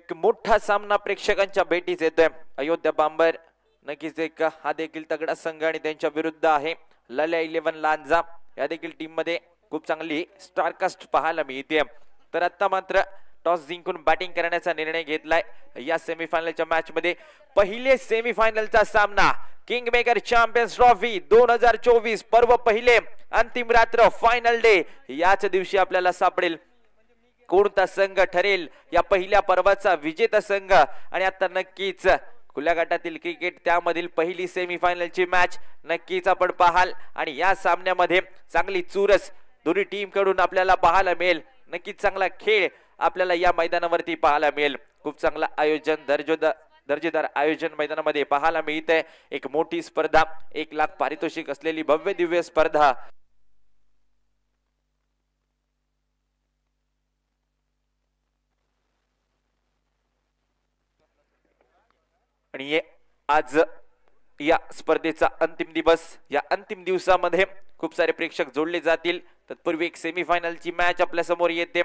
एक मोठा सामना प्रेक्षकांच्या भेटीस येतोय. अयोध्या बांबर नक्कीच एक हा देखील तगडा संघ आणि त्यांच्या विरुद्ध आहे लल्या 11 लांजा. या देखील टीम मध्ये खूप चांगली स्टारकास्ट पाहायला मिळते. तर आता मात्र टॉस जिंकून बॅटिंग करण्याचा निर्णय घेतलाय. या सेमीफायनलच्या मॅच मध्ये पहिले सेमीफायनलचा सामना किंग मेकर चॅम्पियन्स ट्रॉफी 2024 पर्व पहिले अंतिम रात्र फायनल डे. याच दिवशी आपल्याला सापडेल कोणता संघ ठरेल या पहिल्या पर्वाचा विजेता संघ. आणि आता नक्कीच खुल्या गटातील क्रिकेट त्यामधील पहिली सेमीफायनलची मॅच नक्कीच आपण पाहाल. आणि या सामन्यामध्ये चांगली चुरस दोन्ही टीम कडून आपल्याला पाहायला मिळेल. नक्कीच चांगला खेळ आपल्याला या मैदानावरती पाहायला मिळेल. खूप चांगला आयोजन दर्जेदार आयोजन मैदानामध्ये पाहायला मिळतंय. एक मोठी स्पर्धा 1 लाख पारितोषिक असलेली भव्य दिव्य स्पर्धा. आणि आज या स्पर्धेचा अंतिम दिवस. या अंतिम दिवसामध्ये खूप सारे प्रेक्षक जोडले जातील. तत्पूर्वी एक सेमीफायनलची मॅच आपल्या समोर येते.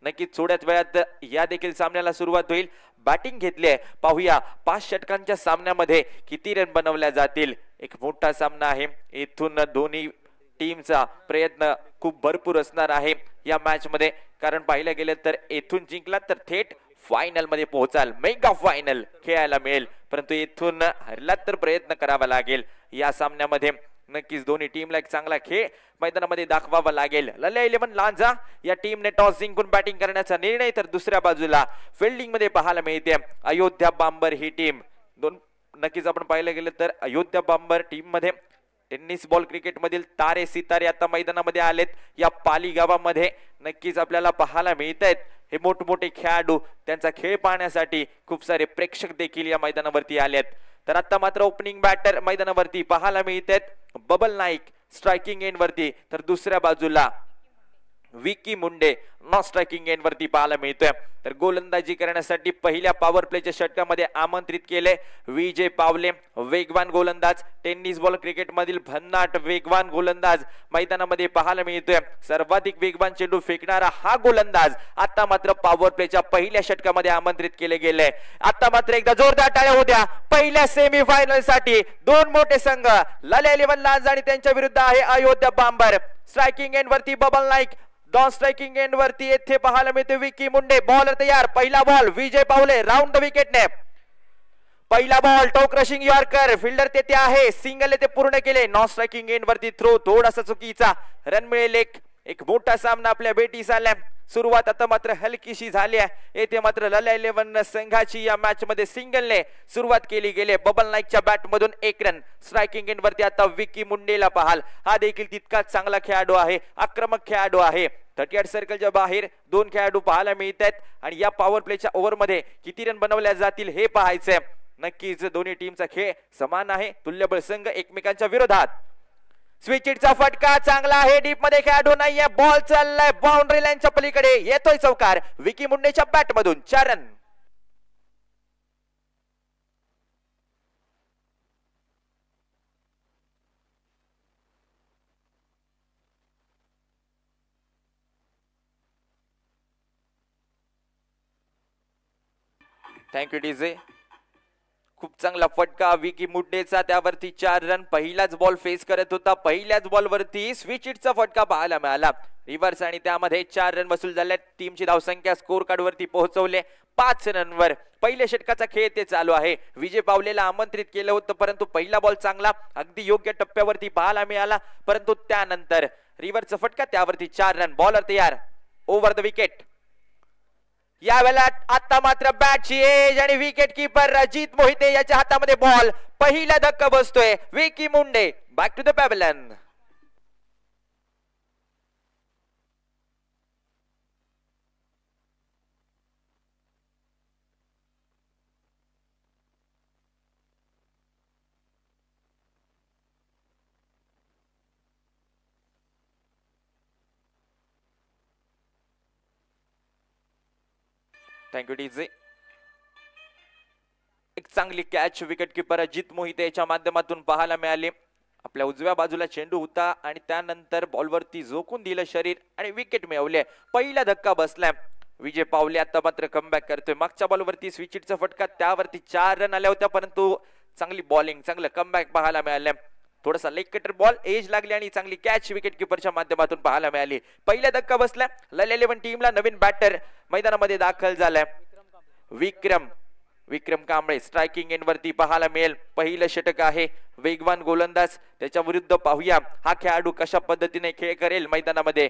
नक्कीच थोड्याच वेळात या देखील सामन्याला सुरुवात होईल. बॅटिंग घेतली आहे. पाहूया 5 षटकांच्या सामन्यामध्ये किती रन बनवल्या जातील. एक मोठा सामना आहे. इथून दोन्ही टीमचा प्रयत्न खूप भरपूर असणार आहे या मॅच मध्ये. कारण पाहिलं गेलं तर इथून जिंकला तर थेट फायनल मध्ये पोहोचाल. मेगा फायनल खेळायला मिळेल. परंतु इथून हरला तर प्रयत्न करावा लागेल. या सामन्यामध्ये नक्कीच दोन्ही टीमला एक चांगला खेळ मैदानामध्ये दाखवावा लागेल. लल्या 11 लांजा या टीमने टॉस जिंकून बॅटिंग करण्याचा निर्णय. तर दुसऱ्या बाजूला फिल्डिंग मध्ये पाहायला मिळते अयोध्या बांबर ही टीम. नक्कीच आपण पाहिलं गेलं तर अयोध्या बांबर टीम मध्ये टेनिस बॉल क्रिकेट मधील तारे सितारे आता मैदानामध्ये आलेत. या पाली गावामध्ये नक्कीच आपल्याला पाहायला मिळत आहेत हे मोठमोठे खेळाडू. त्यांचा खेळ पाहण्यासाठी खूप सारे प्रेक्षक देखील या मैदानावरती आलेत. तर आता मात्र ओपनिंग बॅटर मैदानावरती पाहायला मिळत आहेत बबल नाईक स्ट्रायकिंग एंड वरती. तर दुसऱ्या बाजूला Vicky Munde non striking end वरती पाहायला मिळतोय. तर गोलंदाजी करण्यासाठी पहिल्या पॉवर प्लेच्या षटकामध्ये आमंत्रित केले विजय पावले. वेगवान गोलंदाज टेनिस बॉल क्रिकेट मधील भन्नाट वेगवान गोलंदाज मैदानामध्ये पाहायला मिळतोय. सर्वाधिक वेगवान चेंडू फेकणारा हा गोलंदाज आता मात्र पॉवर प्लेच्या पहिल्या षटकामध्ये आमंत्रित केले गेले. आता मात्र एकदा जोरदार टाळ्या होत्या पहिल्या सेमीफायनल साठी. 2 मोठे संघ लल्या 11 लांजा आणि त्यांच्या विरुद्ध आहे अयोध्या बांबर. स्ट्रायकिंग एंड वरती बबल नाईक. डॉन स्ट्रायकिंग एंड वरती येथे पाहायला मिळते विकी मुंडे. बॉलर तयार. पहिला बॉल विजय पावले राऊंड द विकेटने. पहिला बॉल टोक रशिंग यॉर्कर. फिल्डर तेथे आहे. सिंगल येथे पूर्ण केले. नॉन स्ट्रायकिंग एंड वरती थ्रो थोडासा चुकीचा. रन मिळेल. एक मोठा सामना आपल्या भेटीस आलाय. सुरुवात आता मात्र हलकीशी झाली आहे. येथे मात्र लल्या 11 संघाची या मॅच मध्ये सिंगलने सुरुवात केली गेली. बबल नाईकच्या बॅट मधून 1 रन. स्ट्रायकिंग एंड वरती आता विकी मुंडेला पाहाल. हा देखील तितकाच चांगला खेळाडू आहे. आक्रमक खेळाडू आहे. 38 सर्कलच्या बाहेर 2 खेळाडू पाहायला मिळत आहेत. आणि या पॉवर प्लेच्या ओव्हर मध्ये किती रन बनवल्या जातील हे पाहायचंय. नक्कीच दोन्ही टीमचा खेळ समान आहे. तुल्यबळ संघ एकमेकांच्या विरोधात. स्विचिटचा फटका चांगला आहे. डीप मध्ये खेळाडू नाहीये. बॉल चाललाय बाउंड्री लाईनच्या पलीकडे. येतोय चौकार विकी मुंडेच्या बॅट मधून. 4 रन. Thank you DJ. खूप चांगला फटका विकी मुंडेचा. त्यावरती 4 रन. पहिलाच बॉल फेस करत होता. पहिल्याच बॉल वरती स्विचिटचा फटका पाहायला मिळाला. रिव्हर्स आणि त्यामध्ये 4 रन वसूल झाले. टीमची धावसंख्या स्कोर कार्ड वरती पोहोचवले 5 रनवर. पहिल्या षटकाचा खेळ ते चालू आहे. विजय पावलेला आमंत्रित केलं होतं परंतु पहिला बॉल चांगला अगदी योग्य टप्प्यावरती पाहायला मिळाला. परंतु त्यानंतर रिव्हर्सचा फटका त्यावरती 4 रन. बॉलर तयार. Over the wicket. यावेळेला आता मात्र बॅटची एज आणि विकेट कीपर अजित मोहिते याच्या हातामध्ये बॉल. पहिला धक्का बसतोय. Vicky Munde back to the pavilion. Thank you DJ. एक चांगली catch wicket keeper Ajit Mohite याच्या माध्यमातून पाहायला मिळाली. आपल्या उजव्या बाजूला चेंडू होता आणि त्यानंतर बॉलवरती झोकून दिलं शरीर आणि विकेट मिळवले. पहिला धक्का बसलाय. विजय पावले आता मात्र कमबॅक करतोय. मागच्या बॉलवरती स्विचिटचा फटका, त्यावरती 4 रन आल्या होत्या, परंतु चांगली बॉलिंग, चांगलं कमबॅक पाहायला मिळालं. थोडासा लेग कटर बॉल, एज लागली आणि चांगली कॅच विकेट किपरच्या माध्यमातून पाहायला मिळाली. पहिला धक्का बसला लल्या 11 टीमला. नवीन बॅटर मैदानामध्ये दाखल झालाय विक्रम कांबळे. स्ट्रायकिंग एंड वरती पाहायला मिळेल. पहिलं षटक आहे, वेगवान गोलंदाज, त्याच्या विरुद्ध पाहूया हा खेळाडू कशा पद्धतीने खेळ करेल. मैदानामध्ये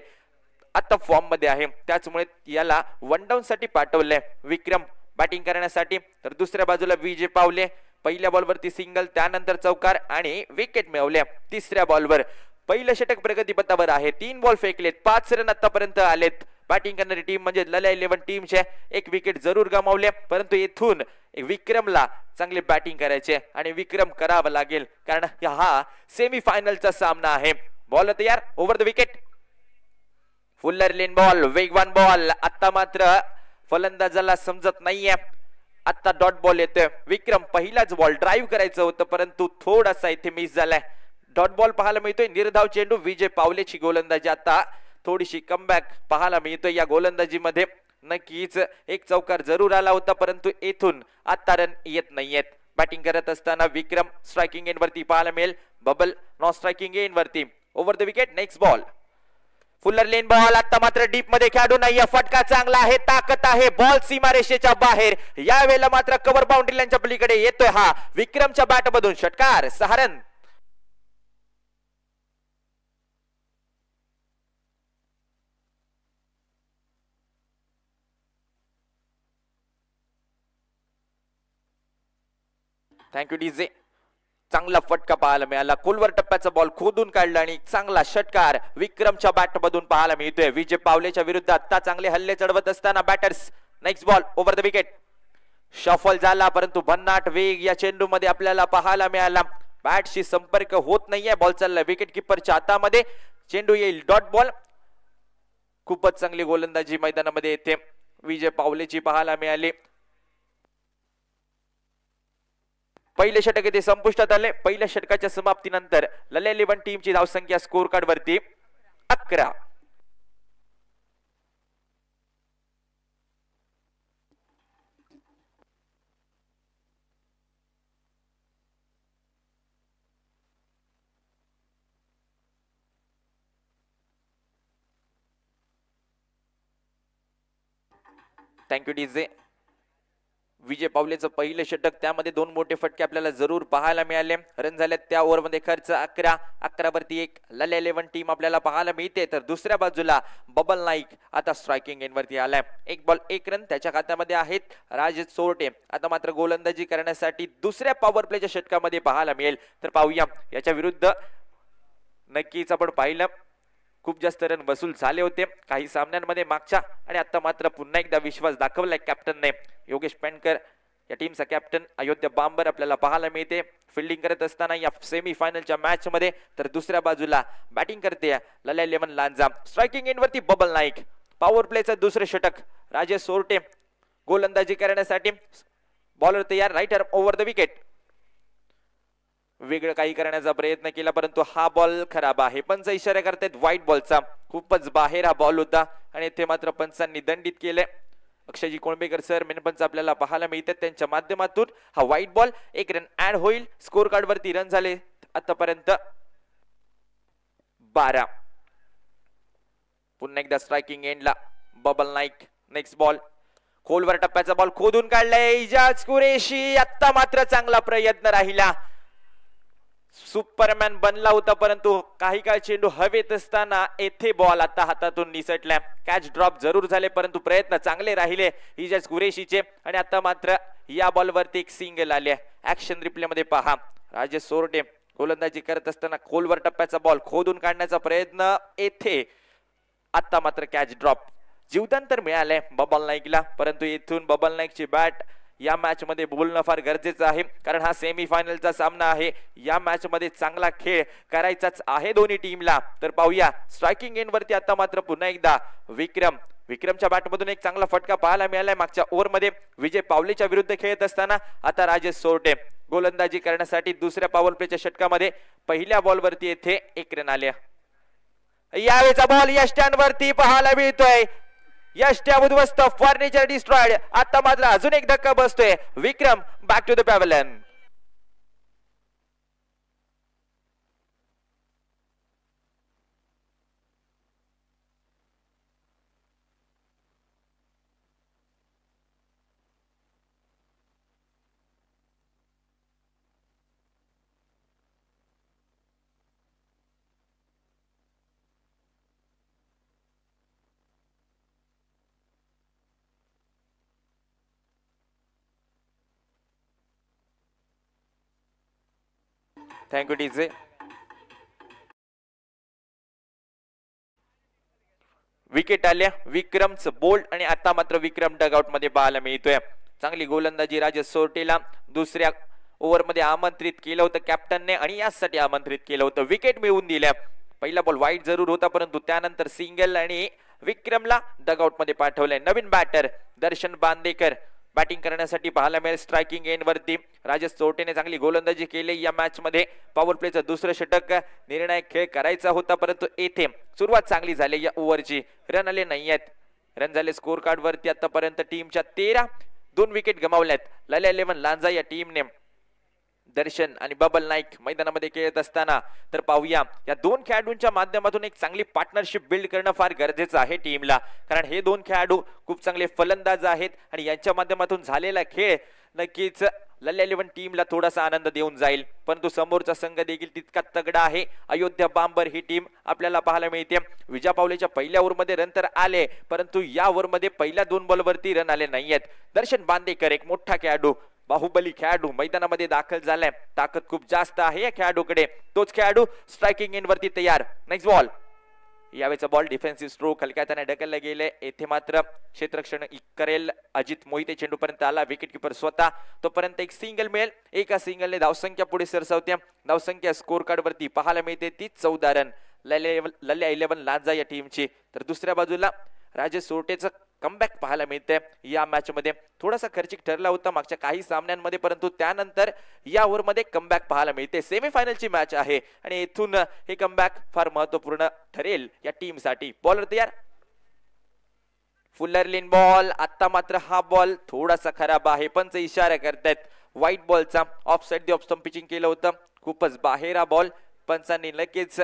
आता फॉर्म मध्ये आहे, त्याचमुळे याला वन डाऊन साठी पाठवलंय विक्रम बॅटिंग करण्यासाठी. तर दुसऱ्या बाजूला विजय पावले. पहिल्या बॉलवरती सिंगल, त्यानंतर चौकार आणि विकेट मिळवल्या. तिसऱ्या बॉलवर पहिलं षटक प्रगतीपथावर आहे. 3 बॉल फेकलेत, 5 रन आतापर्यंत आलेत. बॅटिंग करणारी टीम म्हणजे लल्या 11 टीमचे 1 विकेट जरूर गमावले, परंतु येथून विक्रमला चांगली बॅटिंग करायचे आणि विक्रम करावं लागेल, कारण हा सेमी फायनलचा सामना आहे. बॉल तयार, ओव्हर द विकेट. फुल्लर लेन बॉल, वेगवान बॉल. आता मात्र फलंदाजाला समजत नाहीये. आता डॉट बॉल येतोय. विक्रम पहिलाच बॉल ड्राईव्ह करायचं होतं, परंतु थोडासा इथे मिस झालाय. डॉट बॉल पाहायला मिळतोय. निर्धाव चेंडू. विजय पावलेची गोलंदाजी आता थोडीशी कमबॅक पाहायला मिळतोय. या गोलंदाजीमध्ये नक्कीच एक चौकार जरूर आला होता, परंतु येथून आता रन येत नाहीयेत. बॅटिंग करत असताना विक्रम स्ट्रायकिंग एंड वरती पाहायला मिळेल. बबल नॉन स्ट्रायकिंग एंड वरती. Over the wicket. Next ball. फुल्लर लेन बॉल. आता मात्र डीप मध्ये खेळाडू नाहीये. फटका चांगला आहे, ताकद आहे. बॉल सीमारेषेच्या बाहेर. यावेळेला मात्र कव्हर बाउंड्री लाईनच्या पलीकडे येतोय हा विक्रमच्या बॅट मधून षटकार. 6 रन. Thank you DJ. चांगला फटका पाहायला मिळाला. खोलवर टप्प्याचा बॉल खोदून काढला आणि चांगला षटकार विक्रमच्या बॅट मधून पाहायला मिळतोय. विजय पावलेच्या विरुद्ध आता चांगले हल्ले चढवत असताना batters. Next ball, over the wicket. Shuffle झाला, परंतु भन्नाट वेग या चेंडू मध्ये आपल्याला पाहायला मिळाला. बॅटशी संपर्क होत नाहीये. बॉल चालला विकेट किपरच्या हातामध्ये. चेंडू येईल डॉट बॉल. खूपच चांगली गोलंदाजी मैदानामध्ये येते विजय पावलेची पाहायला मिळाली. पहिले षटक येथे संपुष्टात आले. पहिल्या षटकाच्या समाप्तीनंतर लल्या 11 टीमची धावसंख्या स्कोर कार्ड वरती 11. Thank you DJ. विजय पावलेचं पहिलं षटक, त्यामध्ये 2 मोठे फटके आपल्याला जरूर पाहायला मिळाले. रन झाले त्या ओव्हरमध्ये खर्च 11 वरती 1 लल्या 11 टीम आपल्याला पाहायला मिळते. तर दुसऱ्या बाजूला बबल नाईक आता स्ट्रायकिंग एंड वरती आलाय. 1 बॉल 1 रन त्याच्या खात्यामध्ये आहेत. राजेश सोरटे आता मात्र गोलंदाजी करण्यासाठी दुसऱ्या पॉवर प्लेच्या षटकामध्ये पाहायला मिळेल. तर पाहूया याच्या विरुद्ध. नक्कीच आपण पाहिलं खूप जास्त रन वसूल झाले होते काही सामन्यांमध्ये मागच्या, आणि आता मात्र पुन्हा एकदा विश्वास दाखवलाय कॅप्टनने. योगेश पेंडकर या टीमचा कॅप्टन. अयोध्या बांबर आपल्याला पाहायला मिळते फिल्डिंग करत असताना या सेमी फायनलच्या मॅच मध्ये. तर दुसऱ्या बाजूला बॅटिंग करते लल्या 11 लांजा. स्ट्रायकिंग एंड वरती बबल नाईक. पॉवर प्लेचं दुसरं षटक. राजेश सोरटे गोलंदाजी करण्यासाठी. बॉलर तयार. Right arm, over the wicket. वेगळं काही करण्याचा प्रयत्न केला, परंतु हा बॉल खराब आहे. पंच इशारा करतायत व्हाईट बॉलचा. खूपच बाहेर हा बॉल होता आणि इथे मात्र पंचांनी दंडित केले. अक्षयजी कोळंबेकर सर मेनपंच आपल्याला पाहायला मिळतात. त्यांच्या माध्यमातून हा व्हाईट बॉल. 1 रन ऍड होईल. स्कोर कार्ड वरती रन झाले आतापर्यंत 12. पुन्हा एकदा स्ट्रायकिंग एंडला बबल नाईक. Next ball. खोलवर टप्प्याचा बॉल खोदून काढलाय इजाज कुरेशी. आता मात्र चांगला प्रयत्न राहिला. सुपरमॅन बनला होता, परंतु काही काळ चेंडू हवेत असताना येथे बॉल आता हातातून निसटला. कॅच ड्रॉप जरूर झाले, परंतु प्रयत्न चांगले राहिले इजाज कुरेशीचे. आणि आता मात्र या बॉलवरती एक सिंगल आले. ऍक्शन रिप्ले मध्ये पहा. राजेश सोरटे गोलंदाजी करत असताना खोलवर टप्प्याचा बॉल खोदून काढण्याचा प्रयत्न येथे. आता मात्र कॅच ड्रॉप. जीवदान तर मिळाले बबल नाईकला, परंतु येथून बबल नाईकची बॅट या मॅच मध्ये बोलणं फार गरजेचं आहे, कारण हा सेमी फायनलचा सामना आहे. या मॅच मध्ये चांगला खेळ करायचाच आहे दोन्ही टीमला. तर पाहूया स्ट्रायकिंग एंड वरती आता मात्र पुन्हा एकदा विक्रमच्या बॅट मधून एक चांगला फटका पाहायला मिळालाय. मागच्या ओव्हर मध्ये विजय पावलेच्या विरुद्ध खेळत असताना आता राजेश सोरटे गोलंदाजी करण्यासाठी दुसऱ्या पॉवर प्लेच्या षटकामध्ये. पहिल्या बॉल वरती येथे 1 रन आले. यावेळेचा बॉल या स्टँड वरती पाहायला मिळतोय. यष्ट्या उद्ध्वस्त, फर्निचर डिस्ट्रॉयड. आता मात्र अजून एक धक्का बसतोय. Vikram back to the pavilion. Thank you DJ. Wicket आल्या विक्रमच बोल्ड आणि आता मात्र विक्रम डगआउट मध्ये पाहायला मिळतोय. चांगली गोलंदाजी राजेश सोरटेला दुसऱ्या ओव्हर मध्ये आमंत्रित केलं होतं कॅप्टनने आणि यासाठी आमंत्रित केलं होतं. विकेट मिळवून दिल्या. पहिला बॉल वाईट जरूर होता परंतु त्यानंतर सिंगल आणि विक्रमला डगआउट मध्ये पाठवलंय. नवीन बॅटर दर्शन बांदेकर बॅटिंग करण्यासाठी पाहायला मिळेल. स्ट्रायकिंग एंड वरती राजेश सोरटेने चांगली गोलंदाजी केली या मॅच मध्ये. पॉवर प्लेचं दुसरं षटक निर्णायक खेळ करायचा होता परंतु येथे सुरुवात चांगली झाली या ओव्हरची. रन आले नाहीयेत. रन झाले स्कोर कार्ड वरती आतापर्यंत टीमच्या 13. 2 विकेट गमावल्यात लल्या 11 लांजा या टीमने. दर्शन आणि बबल नाईक मैदानामध्ये खेळत असताना तर पाहूया या दोन खेळाडूंच्या माध्यमातून एक चांगली पार्टनरशिप बिल्ड करणं फार गरजेचं आहे टीमला. कारण हे दोन खेळाडू खूप चांगले फलंदाज आहेत आणि यांच्या माध्यमातून झालेला खेळ नक्कीच लल्या 11 टीमला थोडासा आनंद देऊन जाईल. परंतु समोरचा संघ देखील तितका तगडा आहे. अयोध्या बांबर ही टीम आपल्याला पाहायला मिळते. विजा पावलेच्या पहिल्या ओव्हरमध्ये रन तर आले परंतु या ओव्हरमध्ये पहिल्या 2 बॉलवरती रन आले नाहीयेत. दर्शन बांदेकर एक मोठा खेळाडू, बाहुबली खेळाडू मैदानामध्ये दाखल झालाय. ताकद खूप जास्त आहे या खेळाडूकडे. तोच खेळाडू स्ट्रायकिंग एंड वरती तयार. Next ball. यावेळेचा बॉल डिफेन्सिव्ह स्ट्रोक हलक्या त्याने ढकलला गेले. येथे मात्र क्षेत्ररक्षण करेल अजित मोहिते. चेंडू पर्यंत आला. विकेट किपर स्वतः. तोपर्यंत एक सिंगल मिळेल. एका सिंगलने धावसंख्या पुढे सरसावते. धावसंख्या स्कोर कार्ड वरती पाहायला मिळते ती 14 रन लल्या 11 लांजा या टीमची. तर दुसऱ्या बाजूला राजेश सोरटेचं कमबॅक पाहायला मिळते या मॅच मध्ये. थोडासा खर्चिक ठरला होता मागच्या काही सामन्यांमध्ये परंतु त्यानंतर या ओव्हर मध्ये कमबॅक पाहायला मिळते. सेमीफायनलची मॅच आहे आणि इथून हे कमबॅक फार महत्वपूर्ण ठरेल या टीम साठी. बॉलर तयार. फुल्लरलिन बॉल. आता मात्र हा बॉल थोडासा खराब आहे. पंच इशारा करतायत व्हाईट बॉलचा. Of side the off stump pitching केलं होतं. खूपच बाहेर हा बॉल. पंचांनी लगेच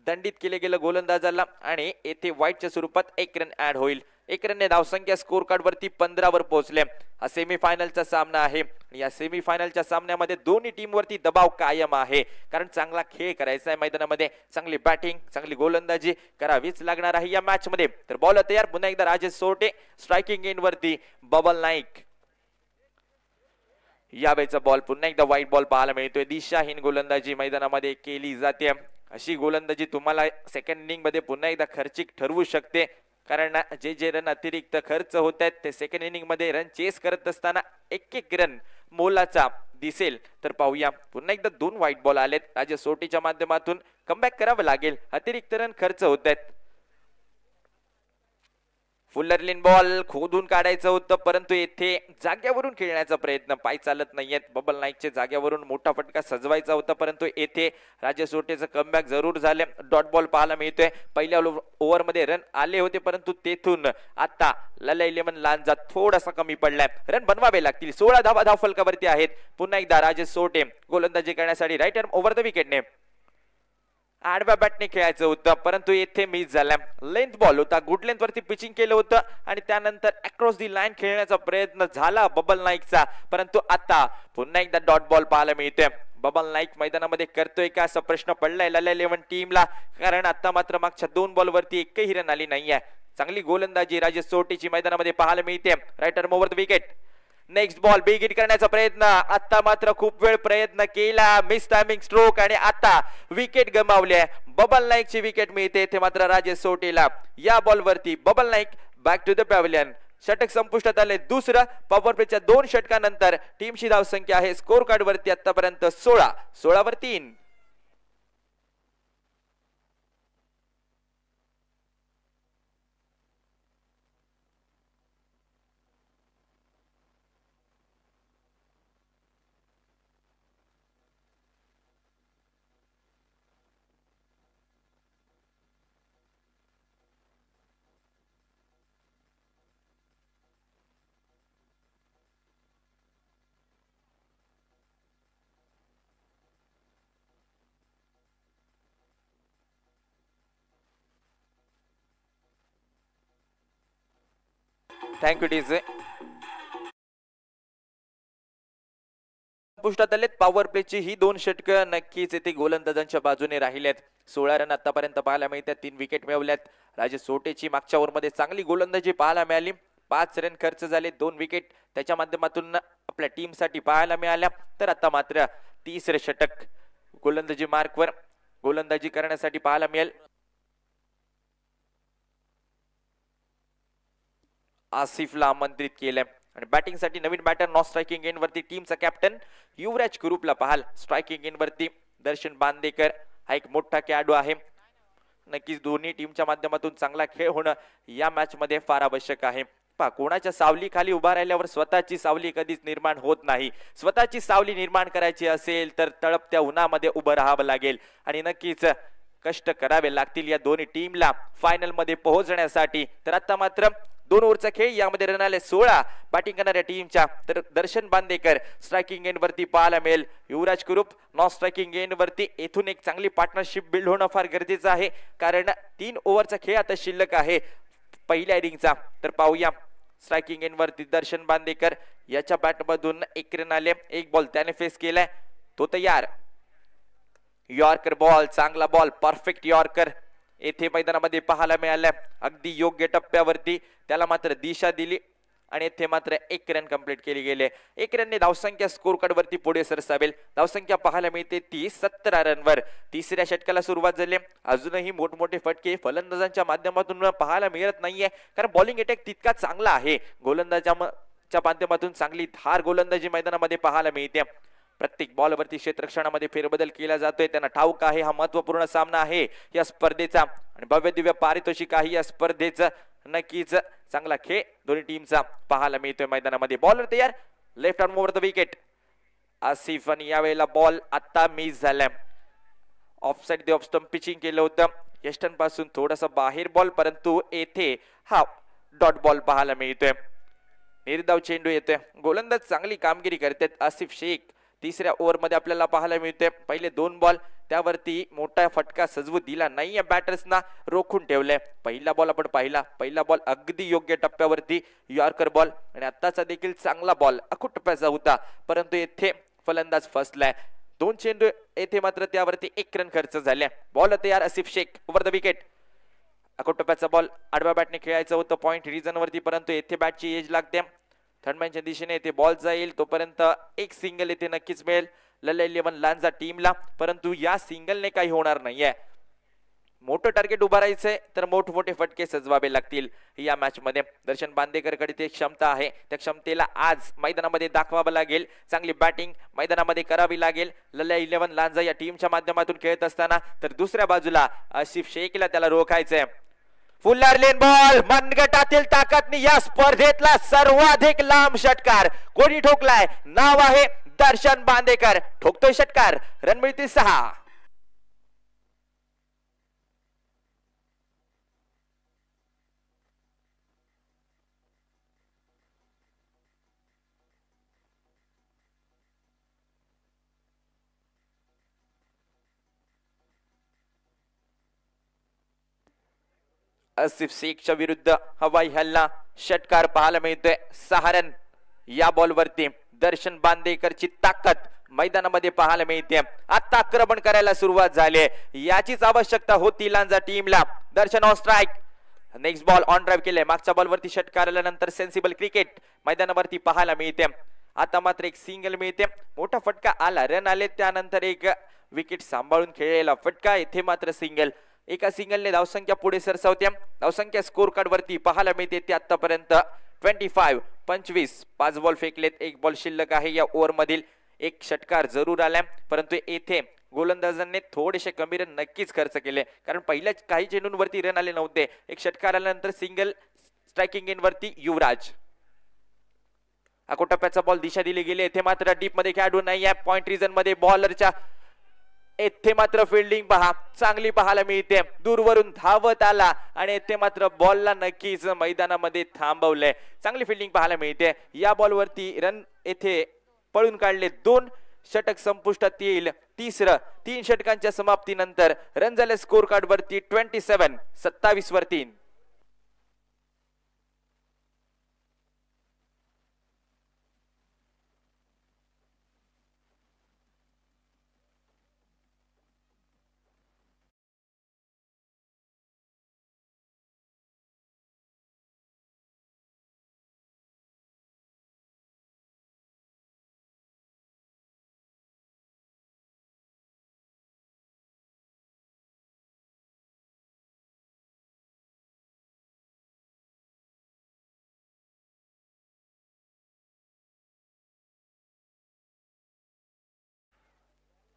दंडित केले गेलं गोलंदाजाला आणि येथे व्हाईटच्या स्वरूपात 1 रन ऍड होईल. 1 रनने धावसंख्या स्कोर कार्ड वरती 15 वर पोहोचले. हा सेमीफायनलचा सामना आहे आणि या सेमीफायनलच्या सामन्यामध्ये दोन्ही टीम वरती दबाव कायम आहे. कारण चांगला खेळ करायचा आहे मैदानामध्ये. चांगली बॅटिंग चांगली गोलंदाजी करावीच लागणार आहे या मॅच मध्ये. तर बॉल तयार. पुन्हा एकदा राजेश सोरटे. स्ट्रायकिंग एंड वरती बबल नाईक. यावेळेचा बॉल पुन्हा एकदा व्हाईट बॉल पाहायला मिळतोय. दिशाहीन गोलंदाजी मैदानामध्ये केली जाते. अशी गोलंदाजी तुम्हाला सेकंड इनिंग मध्ये पुन्हा एकदा खर्चिक ठरवू शकते. कारण जे रन अतिरिक्त खर्च होत आहेत ते सेकंड इनिंग मध्ये रन चेस करत असताना एक रन मोलाचा दिसेल. तर पाहूया पुन्हा एकदा 2 व्हाईट बॉल आलेत. राजेश सोरटेच्या माध्यमातून कमबॅक करावं लागेल. अतिरिक्त रन खर्च होत आहेत. फुल्लरलिन बॉल खोदून काढायचं होतं परंतु येथे जाग्यावरून खेळण्याचा प्रयत्न. पाय चालत नाहीयेत. बबल नाईकचे जाग्यावरून मोठा फटका सजवायचा होता परंतु येथे राजेश सोरटेचं कमबॅक जरूर झाले. डॉट बॉल पाहायला मिळतोय. पहिल्या ओव्हर मध्ये रन आले होते परंतु तेथून आता लल्या 11 लांजा थोडासा कमी पडलाय. रन बनवावे लागतील. 16 धावा धावफलकावरती आहेत. पुन्हा एकदा राजेश सोरटे गोलंदाजी करण्यासाठी राईट आर्म ओव्हर द विकेटने. आडव्या बॅटने खेळायचं होतं परंतु येथे मिस झाला. लेंथ बॉल होता. गुड लेंथ वरती पिचिंग केलं होतं आणि त्यानंतर अक्रॉस दी लाईन खेळण्याचा प्रयत्न झाला बबल नाईकचा परंतु आता पुन्हा एकदा डॉट बॉल पाहायला मिळतोय. बबल नाईक मैदानामध्ये करतोय का असा प्रश्न पडलाय लल्या 11 टीमला. कारण आता मात्र मागच्या 2 बॉल वरती एकही रन आली नाहीये. चांगली गोलंदाजी राजेश सोरटेची मैदानामध्ये पाहायला मिळते. Right arm over the wicket. Next ball big hit करण्याचा प्रयत्न. आता मात्र खूप वेळ प्रयत्न केला. मिस टायमिंग स्ट्रोक आणि आता विकेट गमावली. बबल नाईकची विकेट मिळते. इथे मात्र राजेश सोरटेला. या बॉल वरती Babal Naik back to the pavilion. षटक संपुष्टात आले. दुसरं पॉवर प्लेच्या 2 षटकानंतर टीमची धावसंख्या आहे स्कोर कार्ड वरती आतापर्यंत 16 वर 3. Thank you DJ. पुष्टात आलेत पॉवर प्लेची ही 2 षटकं नक्कीच येथे गोलंदाजांच्या बाजूने राहिलेत. 16 रन आतापर्यंत पाहायला मिळतात. 3 विकेट मिळवल्यात. राजेश सोटेची मागच्या ओव्हरमध्ये चांगली गोलंदाजी पाहायला मिळाली. 5 रन खर्च झाले. 2 विकेट त्याच्या माध्यमातून आपल्या टीमसाठी पाहायला मिळाल्या. तर आता मात्र 30 षटक गोलंदाजी मार्कवर गोलंदाजी करण्यासाठी पाहायला मिळेल. आसिफला आमंत्रित केलंय आणि बॅटिंग साठी नवीन बॅटर नॉन स्ट्रायकिंग एंड वरती टीमचा कॅप्टन युवराज कुरूपला पाहाल. स्ट्रायकिंग एंड वरती दर्शन बांदेकर हा एक मोठा खेळाडू आहे. नक्कीच दोन्ही टीमच्या माध्यमातून चांगला खेळ होणं या मॅच मध्ये फार आवश्यक आहे. पहा कोणाच्या सावली खाली उभा राहिल्यावर स्वतःची सावली कधीच निर्माण होत नाही. स्वतःची सावली निर्माण करायची असेल तर तळपत्या उन्हामध्ये उभं राहावं लागेल आणि नक्कीच कष्ट करावे लागतील या दोन्ही टीमला फायनल मध्ये पोहोचण्यासाठी. तर आता मात्र 2 ओव्हरचा खेळ यामध्ये रन आले 16 बॅटिंग करणाऱ्या टीमच्या. तर दर्शन बांदेकर स्ट्रायकिंग एंड वरती पाहायला मिळेल. युवराज कुरूप नॉन स्ट्रायकिंग एंड वरती. येथून एक चांगली पार्टनरशिप बिल्ड होणं फार गरजेचं आहे कारण 3 ओव्हरचा खेळ आता शिल्लक आहे पहिल्या इनिंगचा. तर पाहूया स्ट्रायकिंग एंड वरती दर्शन बांदेकर याच्या बॅट मधून 1 रन आले. 1 बॉल त्याने फेस केलाय. तो तयार. यॉर्कर बॉल चांगला बॉल परफेक्ट यॉर्कर येथे मैदानामध्ये पाहायला मिळाल्या. अगदी योग्य टप्प्यावरती त्याला मात्र दिशा दिली आणि येथे मात्र 1 रन कंप्लीट केली गेले. 1 रनने धावसंख्या स्कोर कार्ड वरती पुढे सरसावेल. धावसंख्या पाहायला मिळते 17 रनवर. 3ऱ्या षटकाला सुरुवात झाली. अजूनही मोठमोठे फटके फलंदाजांच्या माध्यमातून पाहायला मिळत नाहीये कारण बॉलिंग अटॅक तितका चांगला आहे. गोलंदाजाच्या माध्यमातून चांगली धार गोलंदाजी मैदानामध्ये पाहायला मिळते. प्रत्येक बॉलवरती क्षेत्ररक्षणामध्ये फेरबदल केला जातोय. त्यांना ठाऊक आहे हा महत्वपूर्ण सामना आहे या स्पर्धेचा आणि भव्य दिव्य पारितोषिक आहे या स्पर्धेचं. नक्कीच चांगला खेळ दोन्ही टीमचा पाहायला मिळतोय मैदानामध्ये. बॉलर तयार. Left arm over the wicket. Asif आणि यावेळेला बॉल आता मिस झालाय. Of side off stump pitching केलं होतं यष्टन पासून थोडासा बाहेर बॉल परंतु येथे हा डॉट बॉल पाहायला मिळतोय. निर्धाव चेंडू येतोय. गोलंदाज चांगली कामगिरी करतात. आसिफ शेख 3ऱ्या ओव्हर मध्ये आपल्याला पाहायला मिळते. पहिले 2 बॉल त्यावरती मोठा फटका सजवू दिला नाहीये. बॅटर्सना रोखून ठेवलंय. पहिला बॉल आपण पाहिला. पहिला बॉल अगदी योग्य टप्प्यावरती यॉर्कर बॉल आणि आत्ताचा देखील चांगला बॉल अखूट टप्प्याचा होता परंतु येथे फलंदाज फसलाय. 2 चेंडू येथे मात्र त्यावरती 1 रन खर्च झाले. बॉल तयार. Asif Shaikh over the wicket. अखूट टप्प्याचा बॉल आडव्या बॅटने खेळायचं होतं पॉइंट रिजन वरती परंतु येथे बॅटची एज लागते. थर्डमॅनच्या दिशेने येथे बॉल जाईल तोपर्यंत 1 सिंगल येथे नक्कीच मिळेल लल्ला 11 लांजा टीमला परंतु या सिंगलने काही होणार नाहीये. मोठं टार्गेट उभा राहायचंय तर मोठमोठे फटके सजवावे लागतील या मॅच मध्ये. दर्शन बांदेकर कडे ते क्षमता आहे. त्या क्षमतेला आज मैदानामध्ये दाखवावं लागेल. चांगली बॅटिंग मैदानामध्ये करावी लागेल लल्ला 11 लांजा या टीमच्या माध्यमातून खेळत असताना. तर दुसऱ्या बाजूला आसिफ शेखला त्याला रोखायचंय. फुल्लर लेन बॉल मनगटातील ताकदनी या स्पर्धेतला सर्वाधिक लांब षटकार कोणी ठोकलाय. नाव आहे दर्शन बांदेकर. ठोकतोय षटकार. रन मिळतील 6. आसिफ शेखच्या विरुद्ध हवाई हल्ला षटकार पाहायला मिळतोय. 6 रन या बॉलवरती. दर्शन बांदेकरची ताकद मैदानामध्ये पाहायला मिळते. आता आक्रमण करायला सुरुवात झाली. याचीच आवश्यकता होती लांजा टीमला. Darshan on strike. Next ball on drive केले. मागच्या बॉलवरती षटकार आल्यानंतर सेन्सिबल क्रिकेट मैदानावरती पाहायला मिळते. आता मात्र 1 सिंगल मिळते. मोठा फटका आला. रन आले त्यानंतर 1 विकेट सांभाळून खेळलेला फटका. येथे मात्र सिंगल. एका सिंगलने धावसंख्या पुढे सरसावते. धावसंख्या स्कोर कार्ड वरती पाहायला मिळते ते आतापर्यंत 25 5 बॉल फेकलेत. 1 बॉल शिल्लक आहे या ओव्हर मधील. 1 षटकार जरूर आलाय परंतु येथे गोलंदाजांनी थोडेसे कमी रन नक्कीच खर्च केले कारण पहिल्या काही चेंडूंवरती रन आले नव्हते. 1 षटकार आल्यानंतर सिंगल. स्ट्रायकिंग एंड वरती युवराज. अखूट टप्प्याचा बॉल दिशा दिली गेली. येथे मात्र डीप मध्ये खेळाडू नाही आहे. पॉइंट रिजन मध्ये बॉलरच्या येथे मात्र फिल्डिंग पहा चांगली पाहायला मिळते. दूरवरून धावत आला आणि येथे मात्र बॉलला नक्कीच मैदानामध्ये थांबवलंय. चांगली फिल्डिंग पाहायला मिळते. या बॉलवरती रन येथे पळून काढले. 2 षटक संपुष्टात येईल. 3 षटकांच्या समाप्तीनंतर रन झाले स्कोर कार्ड वरती 27 वर 3.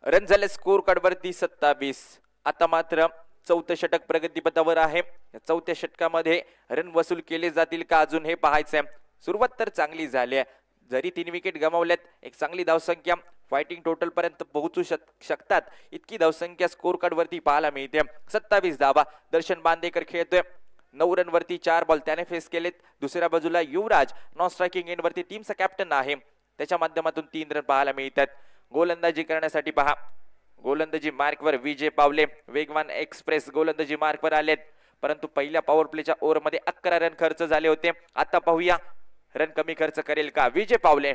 रन झाले स्कोर कार्ड वरती 27. आता मात्र चौथं षटक प्रगतीपथावर आहे. चौथ्या षटकामध्ये रन वसूल केले जातील का अजून हे पाहायचंय. सुरुवात तर चांगली झाली आहे. जरी 3 विकेट गमावल्यात, एक चांगली धावसंख्या फायटिंग टोटल पर्यंत पोहोचू शकतात इतकी धावसंख्या स्कोर कार्ड वरती पाहायला मिळते. 27 धावा. दर्शन बांदेकर खेळतोय. 9 रन वरती 4 बॉल त्याने फेस केलेत. दुसऱ्या बाजूला युवराज नॉन स्ट्रायकिंग एंड वरती टीमचा कॅप्टन आहे. त्याच्या माध्यमातून 3 रन पाहायला मिळतात. गोलंदाजी करण्यासाठी पहा, गोलंदाजी मार्कवर विजय पावले. वेगवान एक्सप्रेस गोलंदाजी मार्कवर आलेत, परंतु पहिल्या पॉवर प्लेच्या ओव्हर मध्ये 11 रन खर्च झाले होते. आता पाहूया रन कमी खर्च करेल का विजय पावले.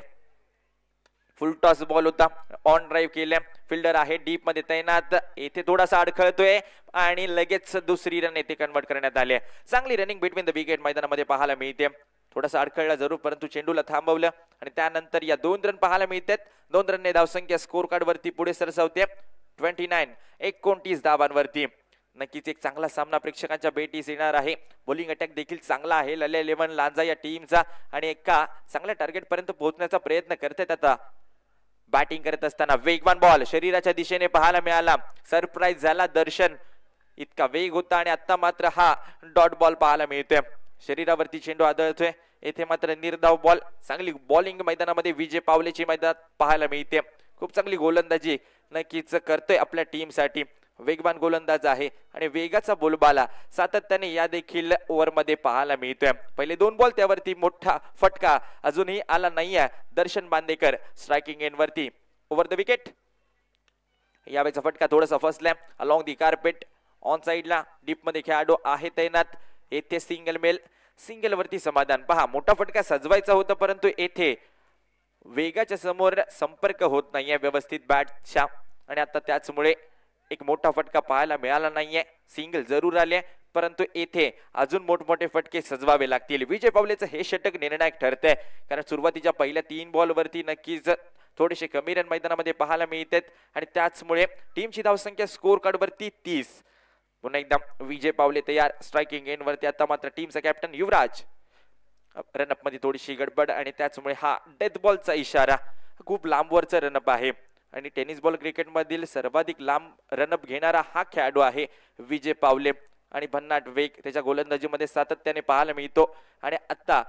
फुल टॉस बॉल होता, ऑन ड्राईव्ह केले. फिल्डर आहे डीप मध्ये तैनात. येथे थोडासा अडखळतोय आणि लगेच दुसरी रन येथे कन्वर्ट करण्यात आले. चांगली रनिंग बिटवीन द विकेट मैदानामध्ये पाहायला मिळते. थोडासा अडखळला जरूर, परंतु चेंडूला थांबवलं आणि त्यानंतर या 2 रन पाहायला मिळतात. 2 रनने धावसंख्या स्कोर कार्ड वरती पुढे सरसावते 29. 29 धावांवरती. नक्कीच एक चांगला सामना प्रेक्षकांच्या भेटीस येणार आहे. बॉलिंग अटॅक देखील चांगला आहे लल्या 11 लांजा या टीमचा आणि एका चांगल्या टार्गेट पर्यंत पोहोचण्याचा प्रयत्न करतात. आता बॅटिंग करत असताना वेगवान बॉल शरीराच्या दिशेने पाहायला मिळाला. सरप्राईज झाला दर्शन, इतका वेग होता आणि आता मात्र हा डॉट बॉल पाहायला मिळतोय. शरीरावरती चेंडू आदळतोय. येथे मात्र निर्धाव बॉल. चांगली बॉलिंग मैदानामध्ये विजय पावलेची मैदानात पाहायला मिळते. खूप चांगली गोलंदाजी नक्कीच करतोय आपल्या टीमसाठी. वेगवान गोलंदाज आहे आणि वेगाचा बोलबाला सातत्याने या देखील ओव्हर मध्ये पाहायला मिळतोय. पहिले 2 बॉल त्यावरती मोठा फटका अजूनही आला नाहीये. दर्शन बांदेकर स्ट्रायकिंग एंड वरती ओव्हर द विकेट. यावेळेचा फटका थोडासा फसलाय अलॉंग दी कार्पेट. ऑन साइडला डीप मध्ये खेळाडू आहे तैनात. येथे सिंगल मेल. सिंगल वरती समाधान. पहा, मोठा फटका सजवायचा होता, परंतु येथे वेगाच्या समोर संपर्क होत नाहीये व्यवस्थित बॅटच्या आणि आता त्याचमुळे एक मोठा फटका पाहायला मिळाला नाहीये. सिंगल जरूर आले, परंतु येथे अजून मोठमोठे फटके सजवावे लागतील. विजय पावलेचं हे षटक निर्णायक ठरतंय, कारण सुरुवातीच्या पहिल्या 3 बॉल वरती नक्कीच थोडेसे कमी रन मैदानामध्ये पाहायला मिळतात आणि त्याचमुळे टीमची धावसंख्या स्कोर कार्ड वरती 30. पुन्हा एकदा विजय पावले तयार स्ट्रायकिंग एंड वरती. आता मात्र टीमचा कॅप्टन युवराज. रनअप मध्ये थोडीशी गडबड आणि त्याचमुळे हा डेथ बॉलचा इशारा. खूप लांबवरचा रनअप आहे आणि टेनिस बॉल क्रिकेट मधील सर्वाधिक लांब रनअप घेणारा हा खेळाडू आहे विजय पावले आणि भन्नाट वेग त्याच्या गोलंदाजीमध्ये सातत्याने पाहायला मिळतो. आणि आता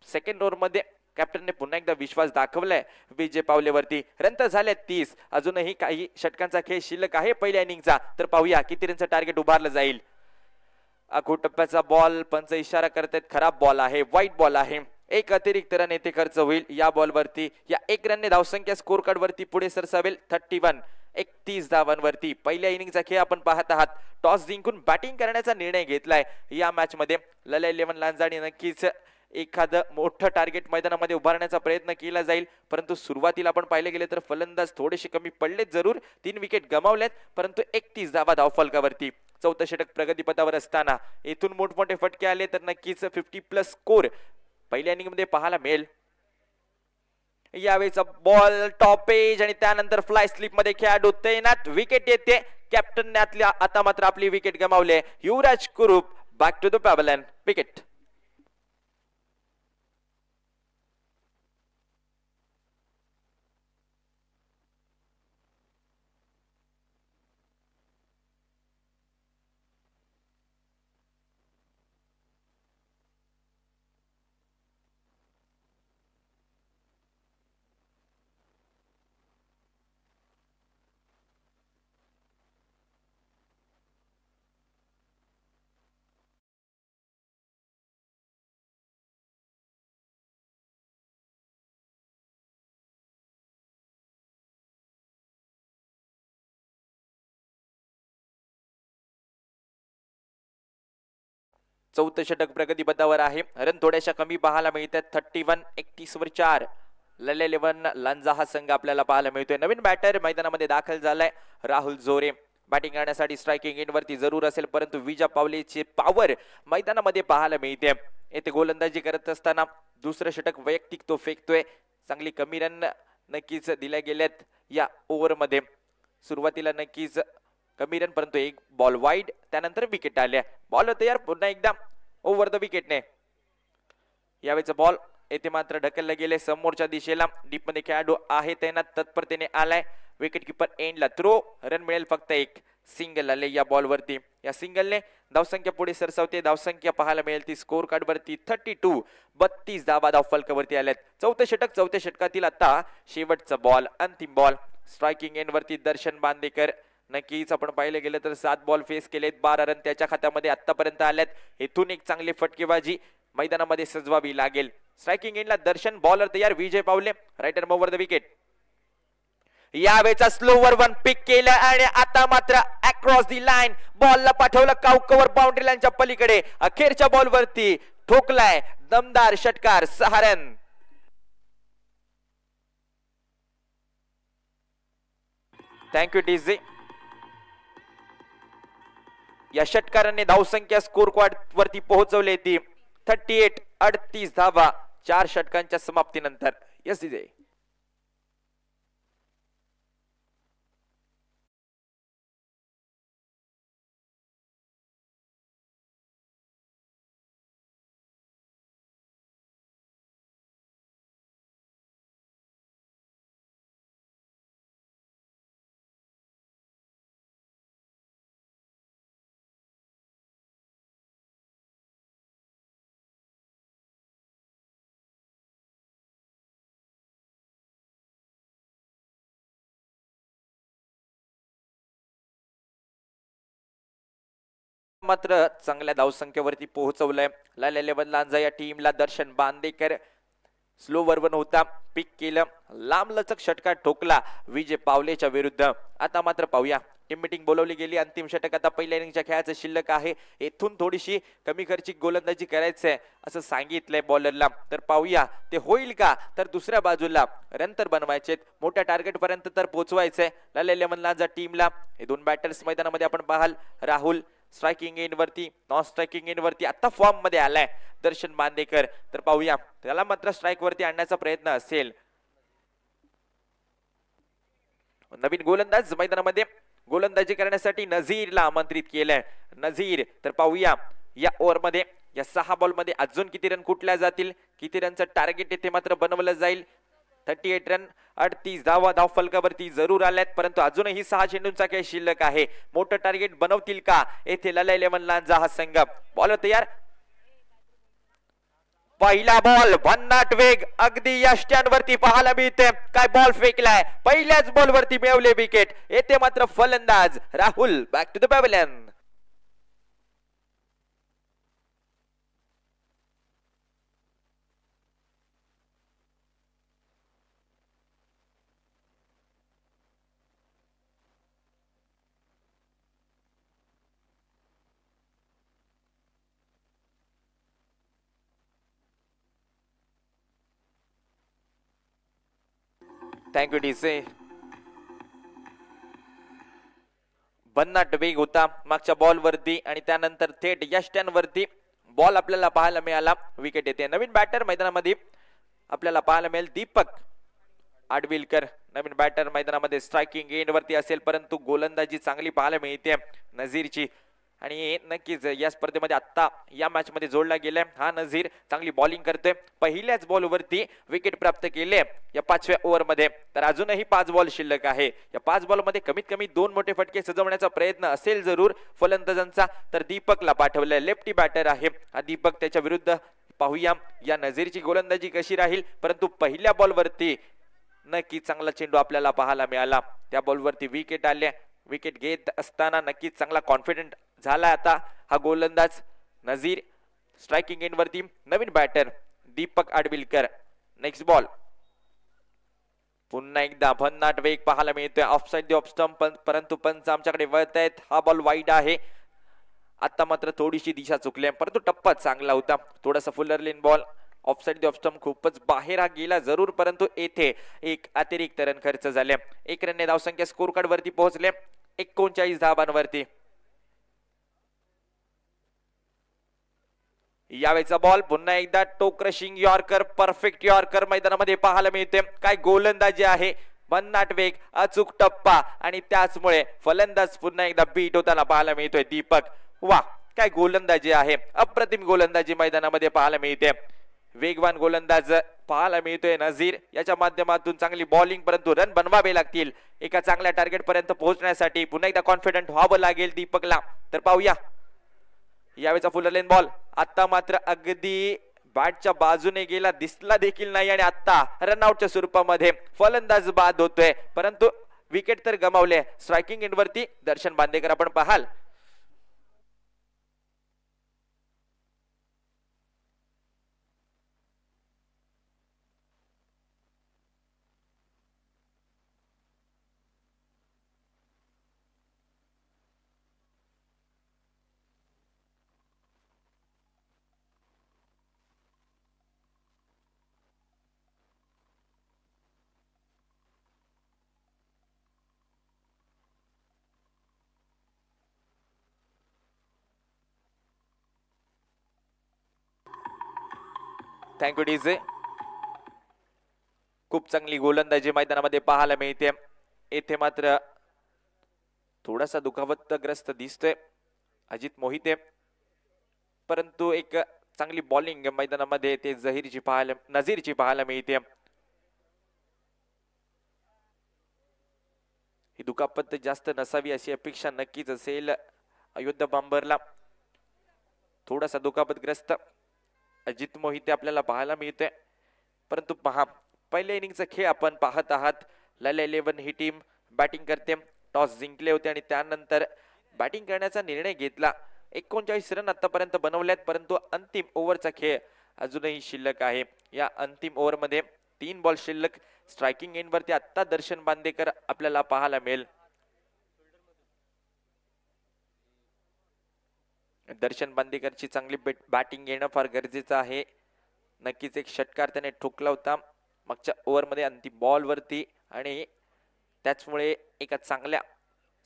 सेकंड ओव्हर मध्ये कॅप्टनने पुन्हा एकदा विश्वास दाखवलाय विजय पावलेवरती. रन तर झाले 30. अजूनही काही षटकांचा खेळ शिल्लक आहे पहिल्या इनिंगचा. तर पाहूया किती रनचं टार्गेट उभारलं जाईल. आखो टप्प्याचा बॉल. पंच इशारा करतात खराब बॉल आहे, वाईट बॉल आहे. एक अतिरिक्त रन येथे खर्च होईल या बॉल वरती. या 1 रनने धावसंख्या स्कोर कार्ड वरती पुढे सरसावेल 31. 31 धावांवरती. पहिल्या इनिंगचा खेळ आपण पाहत आहात. टॉस जिंकून बॅटिंग करण्याचा निर्णय घेतलाय या मॅच मध्ये लल्या 11 लांजाने. नक्कीच एखादं मोठं टार्गेट मैदानामध्ये उभारण्याचा प्रयत्न केला जाईल, परंतु सुरुवातीला आपण पाहिले गेले तर फलंदाज थोडेसे कमी पडलेत जरूर. 3 विकेट गमावल्यात, परंतु 31 धावा धावफलकावरती. चौथं षटक प्रगतीपथावर असताना येथून मोठमोठे फटके आले तर नक्कीच 50+ स्कोर पहिल्या इनिंग मध्ये पाहायला मिळेल. यावेळेचा बॉल टॉप एज आणि त्यानंतर फ्लाय स्लिप मध्ये खेळाडू तैनात. विकेट येते कॅप्टनने आता मात्र आपली विकेट गमावली. Yuvraj Kurup back to the pavilion. Wicket. चौथं षटक प्रगतीपथावर आहे. रन थोड्याशा कमी पाहायला मिळतात. 31. 31 वर 4. लल्या 11 लांजा हा संघ आपल्याला पाहायला मिळतोय. नवीन बॅटर मैदानामध्ये दाखल झालाय राहुल जोरे. बॅटिंग करण्यासाठी स्ट्रायकिंग एंड वरती जरूर असेल, परंतु विजय पावलेची पॉवर मैदानामध्ये पाहायला मिळते. येथे गोलंदाजी करत असताना दुसरं षटक वैयक्तिक तो फेकतोय. चांगली कमी रन नक्कीच दिल्या गेल्यात या ओव्हर मध्ये. सुरुवातीला नक्कीच कमी रन, परंतु 1 बॉल वाईड. त्यानंतर विकेट आल्या. बॉल तयार पुन्हा एकदा ओव्हर द विकेटने. यावेळेचा बॉल येथे मात्र ढकलला गेले समोरच्या दिशेला. डीप मध्ये खेळाडू आहे तैनात तत्परतेने आलाय. विकेट किपर एंडला थ्रो, रन मिळेल फक्त एक. सिंगल आले या बॉल वरती. या सिंगलने धावसंख्या पुढे सरसावते. धावसंख्या पाहायला मिळेल ती स्कोर कार्ड वरती 32. 32 धावा धाव फलकावरती आल्यात. चौथे षटक, चौथ्या षटकातील आता शेवटचा बॉल, अंतिम बॉल. स्ट्रायकिंग एंड वरती दर्शन बांदेकर. नक्कीच आपण पाहिलं गेलं तर 7 बॉल फेस केलेत, 12 रन त्याच्या खात्यामध्ये आतापर्यंत आल्यात. इथून एक चांगली फटकेबाजी मैदानामध्ये सजवावी लागेल. स्ट्रायकिंग एंडला दर्शन, बॉलर तयार विजय पावले, रायटर ओव्हर द विकेट. यावेळेचा स्लोवर वन पिक केलं आणि आता मात्र अक्रॉस दी लाईन बॉलला पाठवलं काउकवर बाउंड्री लाईनच्या पलीकडे. अखेरच्या बॉल वरती ठोकलाय दमदार षटकार, 6 रन. Thank you DJ. या षटकाराने धावसंख्या स्कोर कार्ड वरती पोहोचवली ती 38. 38 धावा 4 षटकांच्या समाप्तीनंतर. Yes DJ. मात्र चांगल्या धावसंख्येवरती पोहोचवलंय. लाल 11 लांजा या टीमला दर्शन बांदेकर स्लोवर वन होता, पिक केलं, लांब लचक षटकार ठोकला विजय पावलेच्या विरुद्ध. आता मात्र पाहूया टीम मीटिंग बोलवली गेली. अंतिम षटक आता पहिल्या इनिंगच्या खेळाचं शिल्लक आहे. येथून थोडीशी कमी खर्चिक गोलंदाजी करायचंय असं सांगितलंय बॉलरला. तर पाहूया ते होईल का. तर दुसऱ्या बाजूला रन तर बनवायचे, मोठ्या टार्गेट पर्यंत तर पोहोचवायचंय लाल 11 लांजा टीमला. हे दोन बॅटर्स मैदानामध्ये आपण पाहाल. राहुल स्ट्रायकिंग एंड वरती, नॉन स्ट्रायकिंग एंड वरती आता फॉर्म मध्ये आलाय दर्शन बांदेकर. तर पाहूया त्याला मात्र स्ट्राईक वरती आणण्याचा प्रयत्न असेल. नवीन गोलंदाज मैदानामध्ये गोलंदाजी करण्यासाठी नझीरला आमंत्रित केलंय. नझीर, तर पाहूया या ओव्हर मध्ये या 6 बॉल मध्ये अजून किती रन कुठल्या जातील, किती रनचं टार्गेट येथे मात्र बनवलं जाईल. 38 रन 38 धावा धाव फलकावरती जरूर आल्यात, परंतु अजूनही 6 चेंडूंचा खेळ शिल्लक आहे. मोठं टार्गेट बनवतील का येथे लाल 11 लांजा हा संघ. बॉल तयार, पहिला बॉल, भन्नाट वेग अगदी या स्टँड वरती पाहायला मिळते. काय बॉल फेकलाय, पहिल्याच बॉल वरती मिळवले विकेट. येथे मात्र फलंदाज Rahul back to the pavilion. Thank you DJ. भन्नाट वेग होता मागच्या बॉल वरती आणि त्यानंतर थेट या स्टँड वरती बॉल आपल्याला पाहायला मिळाला. विकेट येते. नवीन बॅटर मैदानामध्ये आपल्याला पाहायला मिळेल दीपक आडविलकर. नवीन बॅटर मैदानामध्ये स्ट्रायकिंग एंड वरती असेल, परंतु गोलंदाजी चांगली पाहायला मिळते नझीरची. आणि नक्कीच या स्पर्धेमध्ये आता या मॅच मध्ये जोडला गेलाय हा नझीर. चांगली बॉलिंग करतोय. पहिल्याच बॉल वरती विकेट प्राप्त केले या 5व्या ओव्हर मध्ये. तर अजूनही 5 बॉल शिल्लक आहे. या 5 बॉल मध्ये कमीत कमी 2 मोठे फटके सजवण्याचा प्रयत्न असेल जरूर फलंदाजांचा. तर दीपकला पाठवलंय, लेफ्टी बॅटर आहे हा दीपक. त्याच्या विरुद्ध पाहूया या नझीरची गोलंदाजी कशी राहील. परंतु पहिल्या बॉल वरती नक्की चांगला चेंडू आपल्याला पाहायला मिळाला. त्या बॉल वरती विकेट आले. विकेट घेत असताना नक्कीच चांगला कॉन्फिडंट झाला आता हा गोलंदाज नझीर. स्ट्रायकिंग एंड वरती नवीन बॅटर दीपक आडविलकर. नेक्स्ट बॉल, पुन्हा एकदा भन्नाट वेग पाहायला मिळतोय. ऑफसाइड द ऑफ स्टंप, परंतु पंच आमच्याकडे वळत आहेत. हा बॉल वाईड आहे. आता मात्र थोडीशी दिशा चुकली, परंतु टप्पा चांगला होता. थोडासा Fuller lane ball, offside the off stump खूपच बाहेर हा गेला जरूर, परंतु येथे एक अतिरिक्त रन खर्च झाले. 1 रनने धावसंख्या स्कोर कार्ड वरती पोहोचले 39 धावांवरती. यावेळेचा बॉल पुन्हा एकदा टो क्रशिंग यॉर्कर, परफेक्ट यॉर्कर मैदानामध्ये पाहायला मिळते. काय गोलंदाजी आहे, भन्नाट वेग, अचूक टप्पा आणि त्याचमुळे फलंदाज पुन्हा एकदा बीट होताना पाहायला मिळतोय दीपक. वा, काय गोलंदाजी आहे, अप्रतिम गोलंदाजी मैदानामध्ये पाहायला मिळते. वेगवान गोलंदाज पाहायला मिळतोय नझीर, याच्या माध्यमातून चांगली बॉलिंग, परंतु रन बनवावे लागतील एका चांगल्या टार्गेट पर्यंत पोहोचण्यासाठी. पुन्हा एकदा कॉन्फिडंट व्हावं लागेल दीपकला. तर पाहूया यावेळेचा फुल लेन बॉल. आता मात्र अगदी बॅटच्या बाजूने गेला, दिसला देखील नाही आणि आता रनआउटच्या स्वरूपामध्ये फलंदाज बाद होतोय, परंतु विकेट तर गमावले. स्ट्रायकिंग एंड वरती दर्शन बांदेकर आपण पाहाल. Thank you DJ. खूप चांगली गोलंदाजी मैदानामध्ये पाहायला मिळते. येथे मात्र थोडासा दुखापतग्रस्त दिसतोय अजित मोहिते, परंतु एक चांगली बॉलिंग मैदानामध्ये ते नझीरची पाहायला मिळते. ही दुखापत जास्त नसावी अशी अपेक्षा नक्कीच असेल अयोध्या बांबरला. थोडासा दुखापतग्रस्त अजित मोहिते आपल्याला पाहायला मिळते, परंतु पहा पहिल्या इनिंगचा खेळ आपण पाहत आहात. लाला 11 ही टीम बॅटिंग करते. टॉस जिंकले होते आणि त्यानंतर बॅटिंग करण्याचा निर्णय घेतला. 39 रन आतापर्यंत बनवल्यात, परंतु अंतिम ओव्हरचा खेळ अजूनही शिल्लक आहे. या अंतिम ओव्हर मध्ये 3 बॉल शिल्लक. स्ट्रायकिंग एंड वरती आता दर्शन बांदेकर आपल्याला पाहायला मिळेल. दर्शन बांदेकरची चांगली बॅटिंग येणं फार गरजेचं आहे. नक्कीच एक षटकार त्याने ठोकला होता मागच्या ओव्हर मध्ये अंतिम बॉल वरती आणि त्याचमुळे एका चांगल्या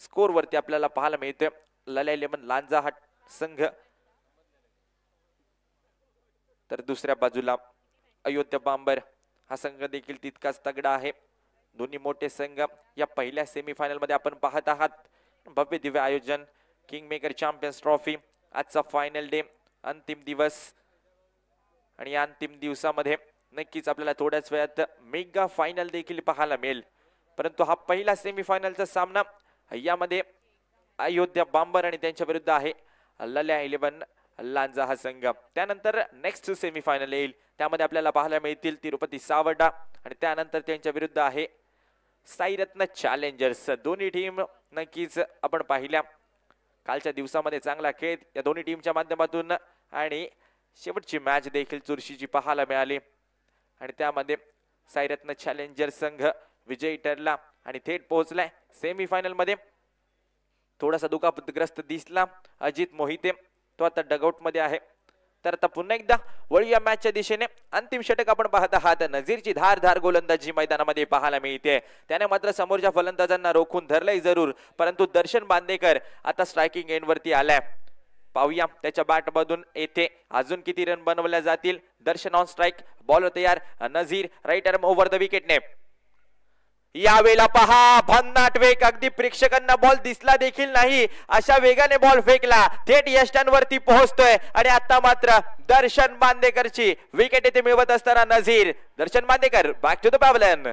स्कोर वरती आपल्याला पाहायला मिळतोय. लाला 11 लांजा हा संघ, तर दुसऱ्या बाजूला अयोध्या बांबर हा संघ देखील तितकाच तगडा आहे. दोन्ही मोठे संघ या पहिल्या सेमीफायनल मध्ये आपण पाहत आहात. भव्य दिव्य आयोजन, किंग मेकर चॅम्पियन्स ट्रॉफी, आजचा फायनल डे, अंतिम दिवस आणि या अंतिम दिवसामध्ये नक्कीच आपल्याला थोड्याच वेळात मेगा फायनल देखील पाहायला मिळेल. परंतु हा पहिला सेमीफायनलचा सामना, यामध्ये अयोध्या बांबर आणि त्यांच्या विरुद्ध आहे लाला 11 लांजा हा संघ. त्यानंतर नेक्स्ट सेमीफायनल येईल, त्यामध्ये आपल्याला पाहायला मिळतील तिरुपती सावडा आणि त्यानंतर त्यांच्या विरुद्ध आहे साईरत्न चॅलेंजर्स. दोन्ही टीम नक्कीच आपण पाहिल्या कालच्या दिवसामध्ये चांगला खेळ या दोन्ही टीमच्या माध्यमातून आणि शेवटची मॅच देखील चुरशीची पाहायला मिळाली आणि त्यामध्ये साईरत्न चॅलेंजर संघ विजयी ठरला आणि थेट पोहोचलाय सेमीफायनल मध्ये. थोडासा दुखापतग्रस्त दिसला अजित मोहिते, तो आता डगआउट मध्ये आहे. तर आता पुन्हा एकदा वळूया मॅचच्या दिशेने. अंतिम षटक आपण पाहत आहात. नझीरची धारदार गोलंदाजी मैदानामध्ये पाहायला मिळते. त्याने मात्र समोरच्या फलंदाजांना रोखून धरलंय जरूर, परंतु दर्शन बांदेकर आता स्ट्रायकिंग एंड वरती आलाय. पाहूया त्याच्या बॅट मधून येथे अजून किती रन बनवल्या जातील. दर्शन ऑन स्ट्राइक, बॉलर तयार. Nazir right arm over the विकेटने. यावेळेला पहा भन्नाट वेग, अगदी प्रेक्षकांना बॉल दिसला देखील नाही अशा वेगाने बॉल फेकला, थेट यष्टांवरती पोहोचतोय आणि आता मात्र दर्शन बांदेकरची विकेट येथे मिळवत असताना Nazir. Darshan Bandekar back to the pavilion.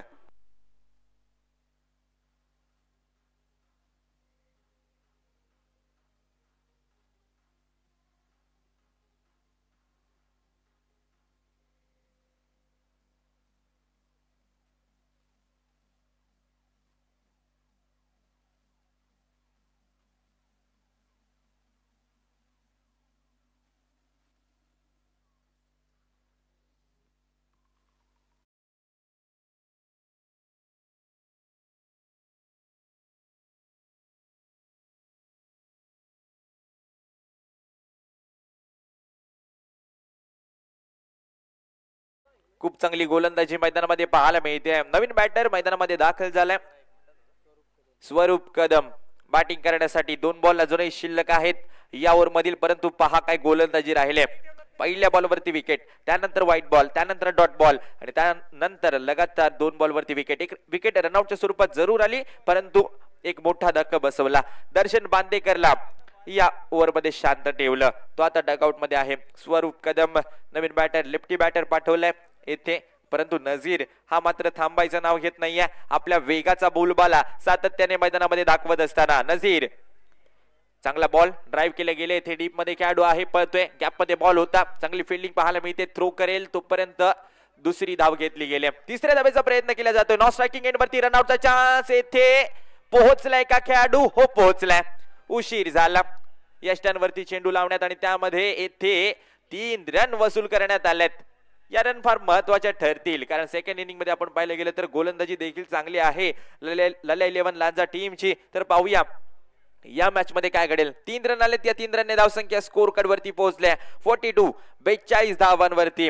खूप चांगली गोलंदाजी मैदानामध्ये पाहायला मिळते. नवीन बॅटर मैदानामध्ये दाखल झालाय स्वरूप कदम. बॅटिंग करण्यासाठी 2 बॉल अजूनही शिल्लक आहेत या ओव्हर मधील, परंतु पहा काय गोलंदाजी राहिले. पहिल्या बॉलवरती विकेट, त्यानंतर व्हाईट बॉल, त्यानंतर डॉट बॉल आणि त्यानंतर लगातार 2 बॉलवरती विकेट. एक विकेट रनआउटच्या स्वरूपात जरूर आली, परंतु एक मोठा धक्का बसवला. दर्शन बांदेकरला या ओव्हरमध्ये शांत ठेवलं. तो आता डगआउट मध्ये आहे. स्वरूप कदम नवीन बॅटर लेफ्टी बॅटर पाठवलाय येथे, परंतु नजीर हा मात्र थांबायचं नाव घेत नाहीये. आपल्या वेगाचा बोलबाला सातत्याने मैदानामध्ये दाखवत असताना नजीर चांगला बॉल ड्राइव्ह केले गेले. इथे डीप मध्ये खेळाडू आहे, पळतोय, गॅप मध्ये बॉल होता, चांगली फिल्डिंग पाहायला मिळते. थ्रो करेल तोपर्यंत दुसरी धाव घेतली गेली. तिसऱ्या धावेचा प्रयत्न केला जातोय. नॉन स्ट्रायकिंग एंड वरती रनआउटचा चान्स येथे पोहोचलाय का खेळाडू? हो पोहोचलाय. उशीर झाला यष्टांवरती चेंडू लावण्यात आणि त्यामध्ये येथे 3 रन वसूल करण्यात आलेत. या रन फार महत्वाच्या ठरतील, कारण सेकंड इनिंग मध्ये आपण पाहिलं गेलं तर गोलंदाजी देखील चांगली आहे लल्या 11 लांजा टीमची. तर पाहूया या मॅच मध्ये काय घडेल. 3 रन आलेत. या 3 रनने धावसंख्या स्कोर कार्ड वरती पोहोचल्या 42 42 धावांवरती.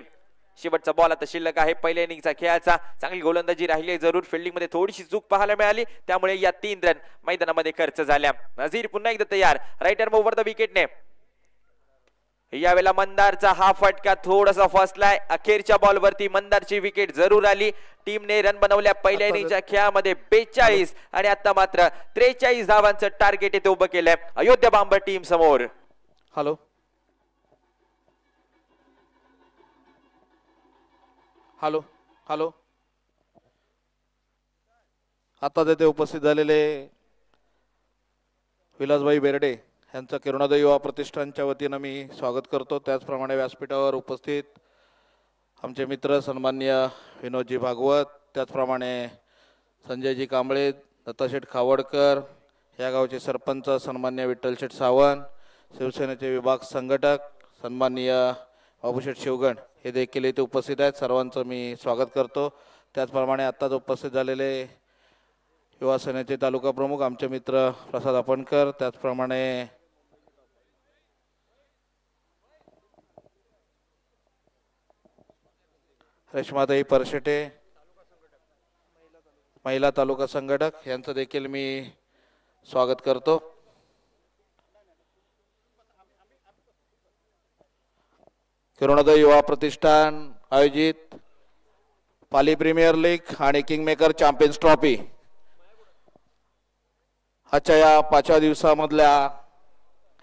शेवटचा बॉल आता शिल्लक आहे पहिल्या इनिंगचा खेळाचा. चांगली गोलंदाजी राहिली जरूर, फिल्डिंग मध्ये थोडीशी चूक पाहायला मिळाली, त्यामुळे या 3 रन मैदानामध्ये खर्च झाल्या. नजीर पुन्हा एकदा तयार, राईट आर्म ओव्हर द विकेटने. यावेळेला मंदारचा हा फटका थोडासा फसलाय. अखेरच्या बॉल वरती मंदारची विकेट जरूर आली. टीमने रन बनवल्या पहिल्या इनिंगच्या खेळामध्ये 42 आणि आता मात्र 43 धावांचं टार्गेट येथे उभं केलंय अयोध्या बांबर टीम समोर. हॅलो हॅलो हॅलो आता तेथे उपस्थित झालेले विलासभाई बेर्डे यांचं किरणोदय युवा प्रतिष्ठानच्या वतीनं मी स्वागत करतो. त्याचप्रमाणे व्यासपीठावर उपस्थित आमचे मित्र सन्माननीय विनोदजी भागवत, त्याचप्रमाणे संजयजी कांबळे, दत्ताशेठ खावडकर, या गावचे सरपंच सन्माननीय विठ्ठलशेठ सावंत, शिवसेनेचे विभाग संघटक सन्माननीय बाबूशेठ शिवगण हे देखील इथे उपस्थित आहेत. सर्वांचं मी स्वागत करतो. त्याचप्रमाणे आत्ताच उपस्थित झालेले युवा सेनेचे तालुका प्रमुख आमचे मित्र प्रसाद आपणकर, त्याचप्रमाणे रेश्माताई परशेटे महिला तालुका संघटक यांचं देखील मी स्वागत करतो. किरणोदय युवा प्रतिष्ठान आयोजित पाली प्रीमियर लीग आणि किंगमेकर चॅम्पियन्स ट्रॉफी आजच्या या 5व्या दिवसामधल्या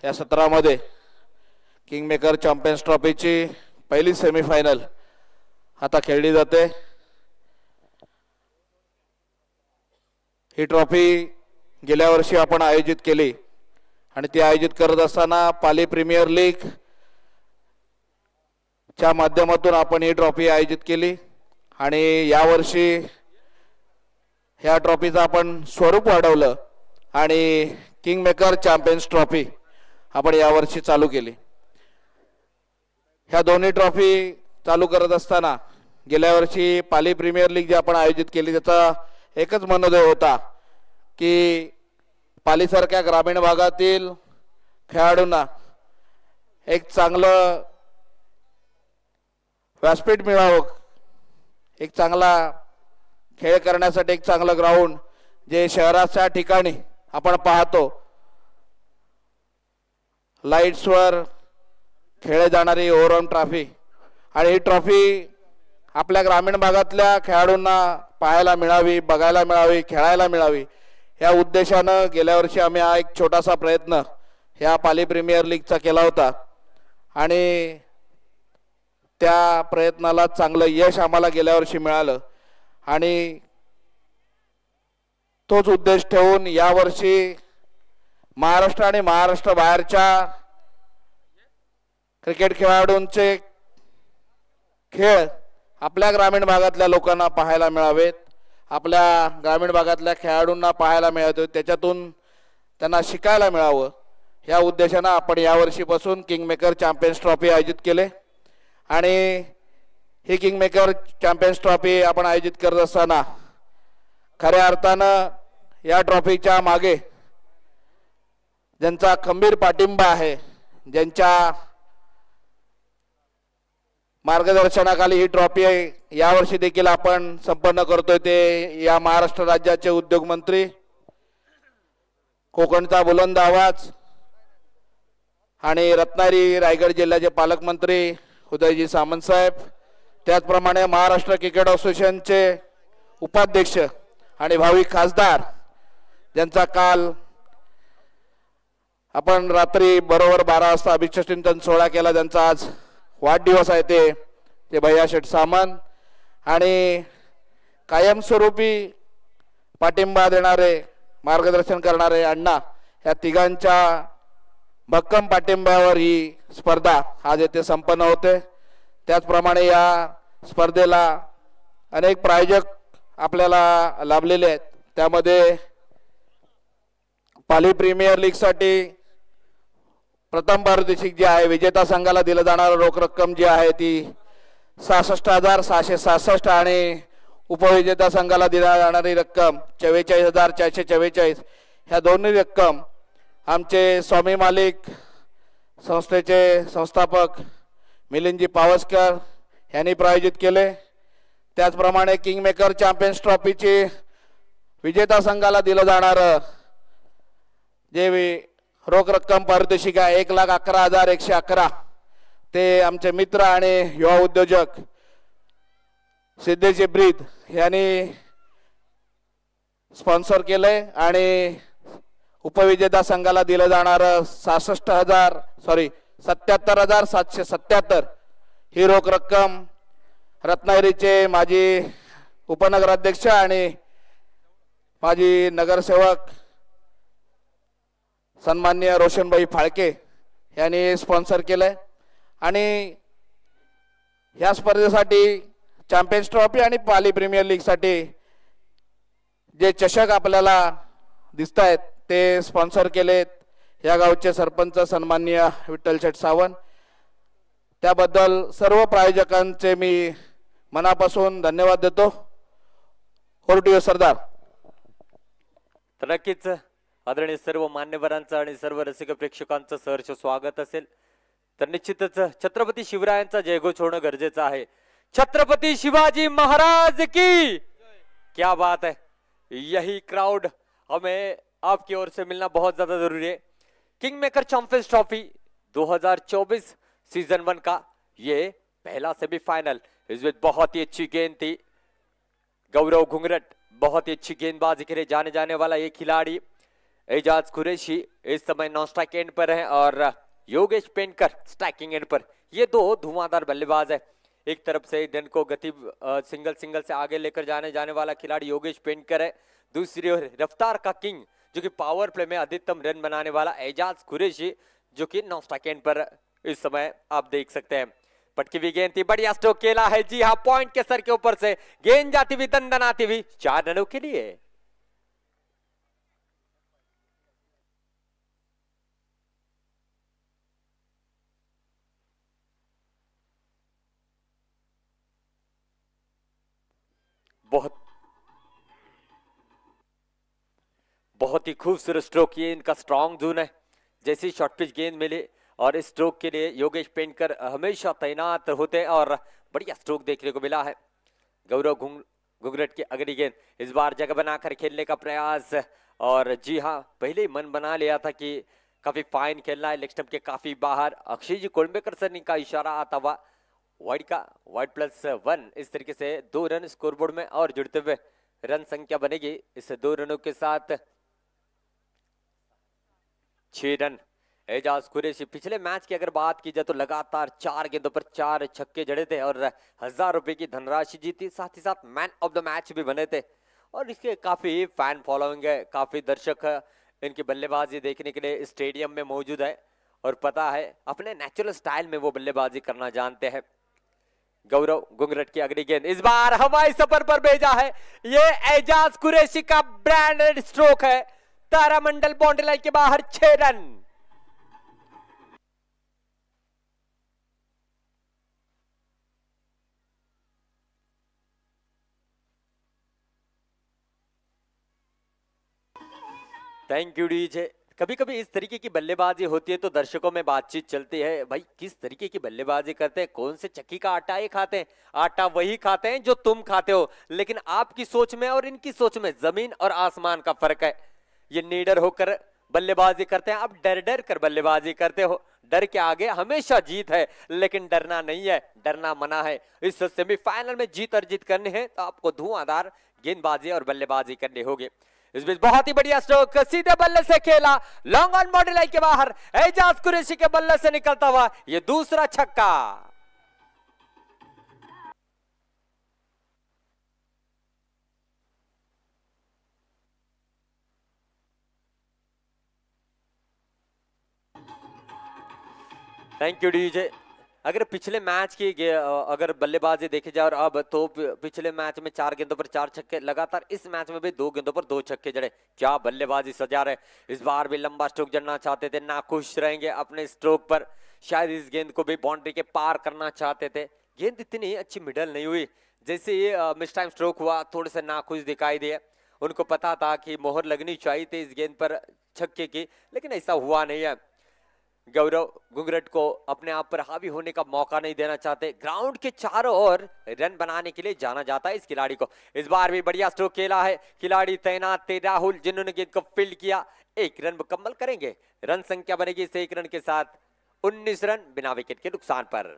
या सत्रामध्ये किंगमेकर चॅम्पियन्स ट्रॉफीची पहिली सेमीफायनल आता खेळली जाते. ही ट्रॉफी गेल्या वर्षी आपण आयोजित केली आणि ती आयोजित करत असताना पाली प्रीमियर लीग च्या माध्यमातून आपण ही ट्रॉफी आयोजित केली आणि यावर्षी ह्या ट्रॉफीचं आपण स्वरूप वाढवलं आणि किंगमेकर चॅम्पियन्स ट्रॉफी आपण यावर्षी चालू केली. ह्या दोन्ही ट्रॉफी चालू करत असताना गेल्या वर्षी पाली प्रीमियर लीग जी आपण आयोजित केली त्याचा एकच मनोदय होता की पालीसारख्या ग्रामीण भागातील खेळाडूंना एक चांगलं व्यासपीठ मिळावं, एक चांगला खेळ करण्यासाठी एक चांगलं ग्राउंड जे शहराच्या ठिकाणी आपण पाहतो लाईट्सवर खेळले जाणारी ओव्हरऑल ट्रॉफी, आणि ही ट्रॉफी आपल्या ग्रामीण भागातल्या खेळाडूंना पाहायला मिळावी, बघायला मिळावी, खेळायला मिळावी या उद्देशानं गेल्या वर्षी आम्ही हा एक छोटासा प्रयत्न ह्या पाली प्रीमियर लीगचा केला होता आणि त्या प्रयत्नाला चांगलं यश आम्हाला गेल्या वर्षी मिळालं आणि तोच उद्देश ठेवून यावर्षी महाराष्ट्र आणि महाराष्ट्र बाहेरच्या क्रिकेट खेळाडूंचे खेळ आपल्या ग्रामीण भागातल्या लोकांना पाहायला मिळावेत, आपल्या ग्रामीण भागातल्या खेळाडूंना पाहायला मिळावे, त्याच्यातून त्यांना शिकायला मिळावं या उद्देशानं आपण यावर्षीपासून किंगमेकर चॅम्पियन्स ट्रॉफी आयोजित केले. आणि ही किंगमेकर चॅम्पियन्स ट्रॉफी आपण आयोजित करत असताना खऱ्या अर्थानं या ट्रॉफीच्या मागे ज्यांचा खंबीर पाठिंबा आहे, ज्यांच्या मार्गदर्शनाखाली ही ट्रॉफी यावर्षी देखील आपण संपन्न करतोय ते या महाराष्ट्र राज्याचे उद्योग मंत्री, कोकणचा बुलंद आवाज आणि रत्नागिरी रायगड जिल्ह्याचे पालकमंत्री उदयजी सामंत साहेब, त्याचप्रमाणे महाराष्ट्र क्रिकेट असोसिएशनचे उपाध्यक्ष आणि भावी खासदार ज्यांचा काल आपण रात्री बरोबर 12 वाजता अभिषेकचिंतन सोहळा केला. त्यांचा आज वाढदिवस आहे. ते भैया शेठ सामंत आणि कायमस्वरूपी पाठिंबा देणारे मार्गदर्शन करणारे अण्णा, या तिघांच्या भक्कम पाठिंब्यावर ही स्पर्धा आज येथे संपन्न होते. त्याचप्रमाणे या स्पर्धेला अनेक प्रायोजक आपल्याला लाभलेले आहेत. त्यामध्ये पाली प्रीमियर लीग साठी प्रथम पारितोषिक जे आहे विजेता संघाला दिलं जाणारं रोख रक्कम जी आहे ती 66,666 आणि उपविजेता संघाला दिल्या जाणारी रक्कम 44,444. ह्या दोन्ही रक्कम आमचे स्वामी मालिक संस्थेचे संस्थापक मिलिंदजी पावसकर यांनी प्रायोजित केले. त्याचप्रमाणे किंगमेकर चॅम्पियन्स ट्रॉफीची विजेता संघाला दिलं जाणारं जे रोख रक्कम पारितोषिक आहे 1,11,111 ते आमचे मित्र आणि युवा उद्योजक सिद्धेश ब्रीद यांनी स्पॉन्सर केले आणि उपविजेता संघाला दिलं जाणारं 77,777 ही रोख रक्कम रत्नागिरीचे माजी उपनगराध्यक्ष आणि माजी नगरसेवक सन्माननीय रोशनभाई फाळके यांनी स्पॉन्सर केलंय. आणि या स्पर्धेसाठी चॅम्पियन्स ट्रॉफी आणि पाली प्रीमियर लीग साठी जे चषक आपल्याला दिसत आहेत ते स्पॉन्सर केलेत या गावचे सरपंच सन्माननीय विठ्ठल शेठ सावंत. त्याबद्दल सर्व प्रायोजकांचे मी मनापासून धन्यवाद देतो. ओव्हर सरदार. तर नक्कीच आदरणीय सर्व मान्यवरांचं आणि सर्व रसिक प्रेक्षकांचं सहर्ष स्वागत असेल. तर निश्चितच छत्रपती शिवरायांचा जयघोष होणं गरजेचं आहे. छत्रपती शिवाजी महाराज की क्या बात है. यही क्राउड हमें आपकी ओर से मिलना बहुत ज्यादा जरूरी है. King maker champions trophy 2024 season 1 का ये पहला सेमीफाइनल. इसमें बहुत ही अच्छी गेंद थी. गौरव घुंगरट बहुत ही अच्छी गेंदबाजी करे जाने जाने वाला ये खिलाड़ी. एजाज कुरैशी इस समय नॉन स्ट्राइक एंड पर है और योगेश पेंटर स्ट्राइकिंग एंड पर. ये दो धुआंधार बल्लेबाज है. एक तरफ से दिन को गति सिंगल से आगे लेकर जाने वाला खिलाड़ी योगेश पेंटर है. दूसरी ओर रफ्तार का किंग जो कि पावर प्ले में अधिकतम रन बनाने वाला एजाज कुरैशी जो कि नॉन स्ट्राइक एंड पर इस समय आप देख सकते हैं. पटकी हुई गेंद थी. बढ़िया स्ट्रोक खेला है. जी हाँ, पॉइंट के सर के ऊपर से गेंद जाती हुई दंदनाती हुई 4 रनों के लिए. बहुत ही खूबसूरत स्ट्रोक. ये इनका स्ट्रॉन्ग जोन है. जैसी शॉर्ट पिच गेंद मिले और इस स्ट्रोक के लिए योगेश पेंटर हमेशा तैनात होते हैं और बढ़िया स्ट्रोक देखने को मिला है. गौरव घुंगरट की अगली गेंद. इस बार जगह बनाकर खेलने का प्रयास और जी हाँ, पहले ही मन बना लिया था कि काफी फाइन खेलना है. लेग स्टंप के काफी बाहर अक्षय जी कोलंबेकर सर का इशारा आता हुआ वाइड +1 इस तरीके से 2 रन स्कोरबोर्ड में और जुड़ते हुए रन संख्या बनेगी इस 2 रनों के साथ 6 रन. एजाज कुरैशी पिछले मैच की अगर बात की जाए तो लगातार 4 गेंदों पर 4 छक्के जड़े थे और 1000 रुपए की धनराशि जीती. साथ ही साथ मैन ऑफ द मैच भी बने थे और इसके काफी फैन फॉलोइंग है. काफी दर्शक इनकी बल्लेबाजी देखने के लिए स्टेडियम में मौजूद है और पता है अपने नेचुरल स्टाइल में वो बल्लेबाजी करना जानते हैं. गौरव घुंगरट की अगली गेंद इस बार हवाई सफर पर भेजा है. ये एजाज कुरैशी का ब्रांडेड स्ट्रोक है. तारामंडल बाउंड्री लाइन के बाहर 6 रन. Thank you DJ. कभी कभी इस तरीके की बल्लेबाजी होती है तो दर्शकों में बातचीत चलती है, भाई किस तरीके की बल्लेबाजी करते हैं, कौन से चक्की का आटा ये खाते हैं. आटा वही खाते हैं जो तुम खाते हो, लेकिन आपकी सोच में और इनकी सोच में जमीन और आसमान का फर्क है. ये निडर होकर बल्लेबाजी करते हैं, आप डर डर कर बल्लेबाजी करते हो. डर के आगे हमेशा जीत है, लेकिन डरना नहीं है, डरना मना है. इस सेमीफाइनल में जीत अर्जित करनी है तो आपको धुआंधार गेंदबाजी और बल्लेबाजी करनी होगी. इस बीच बहुत ही बढ़िया स्ट्रोक, सीधे बल्ले से खेला, लॉन्ग ऑन बॉडी लाइन के बाहर, एजाज कुरैशी के बल्ले से निकलता हुआ ये दूसरा छक्का। Thank you DJ. अगर पिछले मैच की अगर बल्लेबाजी देखी जाए और अब, तो पिछले मैच में 4 गेंदों पर 4 छक्के लगातार, इस मैच में भी 2 गेंदों पर 2 छक्के जड़े। क्या बल्लेबाजी सजा रहे। इस बार भी लंबा स्ट्रोक जड़ना चाहते थे, नाखुश रहेंगे अपने स्ट्रोक पर, शायद इस गेंद को भी बाउंड्री के पार करना चाहते थे। गेंद इतनी अच्छी मिडल नहीं हुई, जैसे ये मिस टाइम स्ट्रोक हुआ थोड़े से नाखुश दिखाई दिए। उनको पता था कि मोहर लगनी चाहिए थी इस गेंद पर छक्के की, लेकिन ऐसा हुआ नहीं है। गौरव गुंगरट को अपने आप पर हावी होने का मौका नहीं देना चाहते, ग्राउंड के चारों ओर रन बनाने के लिए जाना जाता है इस खिलाड़ी को। इस बार भी बढ़िया स्ट्रोक खेला है खिलाड़ी तैनात थे राहुल, जिन्होंने गेंद को फील्ड किया। 1 रन मुकम्मल करेंगे, रन संख्या बनेगी इस 1 रन के साथ 19 रन बिना विकेट के नुकसान पर।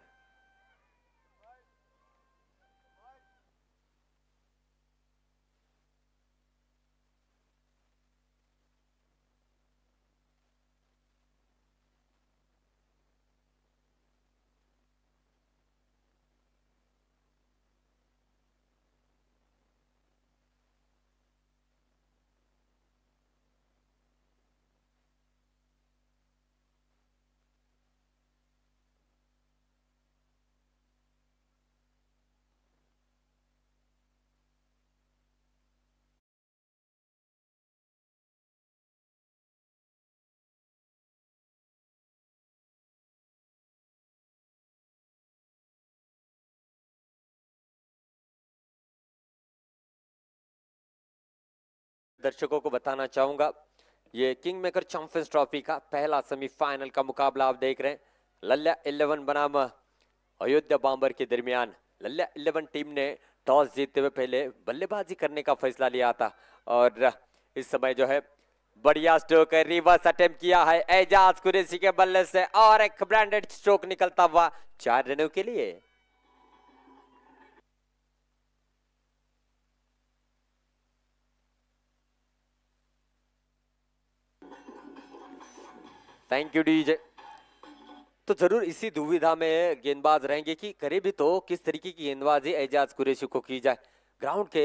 दर्शकों को बताना चाहूंगा, ये किंग मेकर चैंपियंस ट्रॉफी का पहला सेमीफाइनल का मुकाबला आप देख रहे हैं। लल्ला 11 बनाम अयोध्या बॉम्बर के दरमियान। लल्ला 11 टीम ने टॉस जीतते हुए पहले बल्लेबाजी करने का फैसला लिया था, और इस समय जो है बढ़िया स्ट्रोक रिवर्स अटेम्प्ट किया है एजाज कुरैशी के बल्ले से, और एक ब्रांडेड स्ट्रोक निकलता हुआ 4 रनों के लिए। Thank you DJ. तो जरूर इसी दुविधा में गेंदबाज रहेंगे कि करे भी तो किस तरीके की गेंदबाजी एजाज कुरैशी को की जाए। ग्राउंड के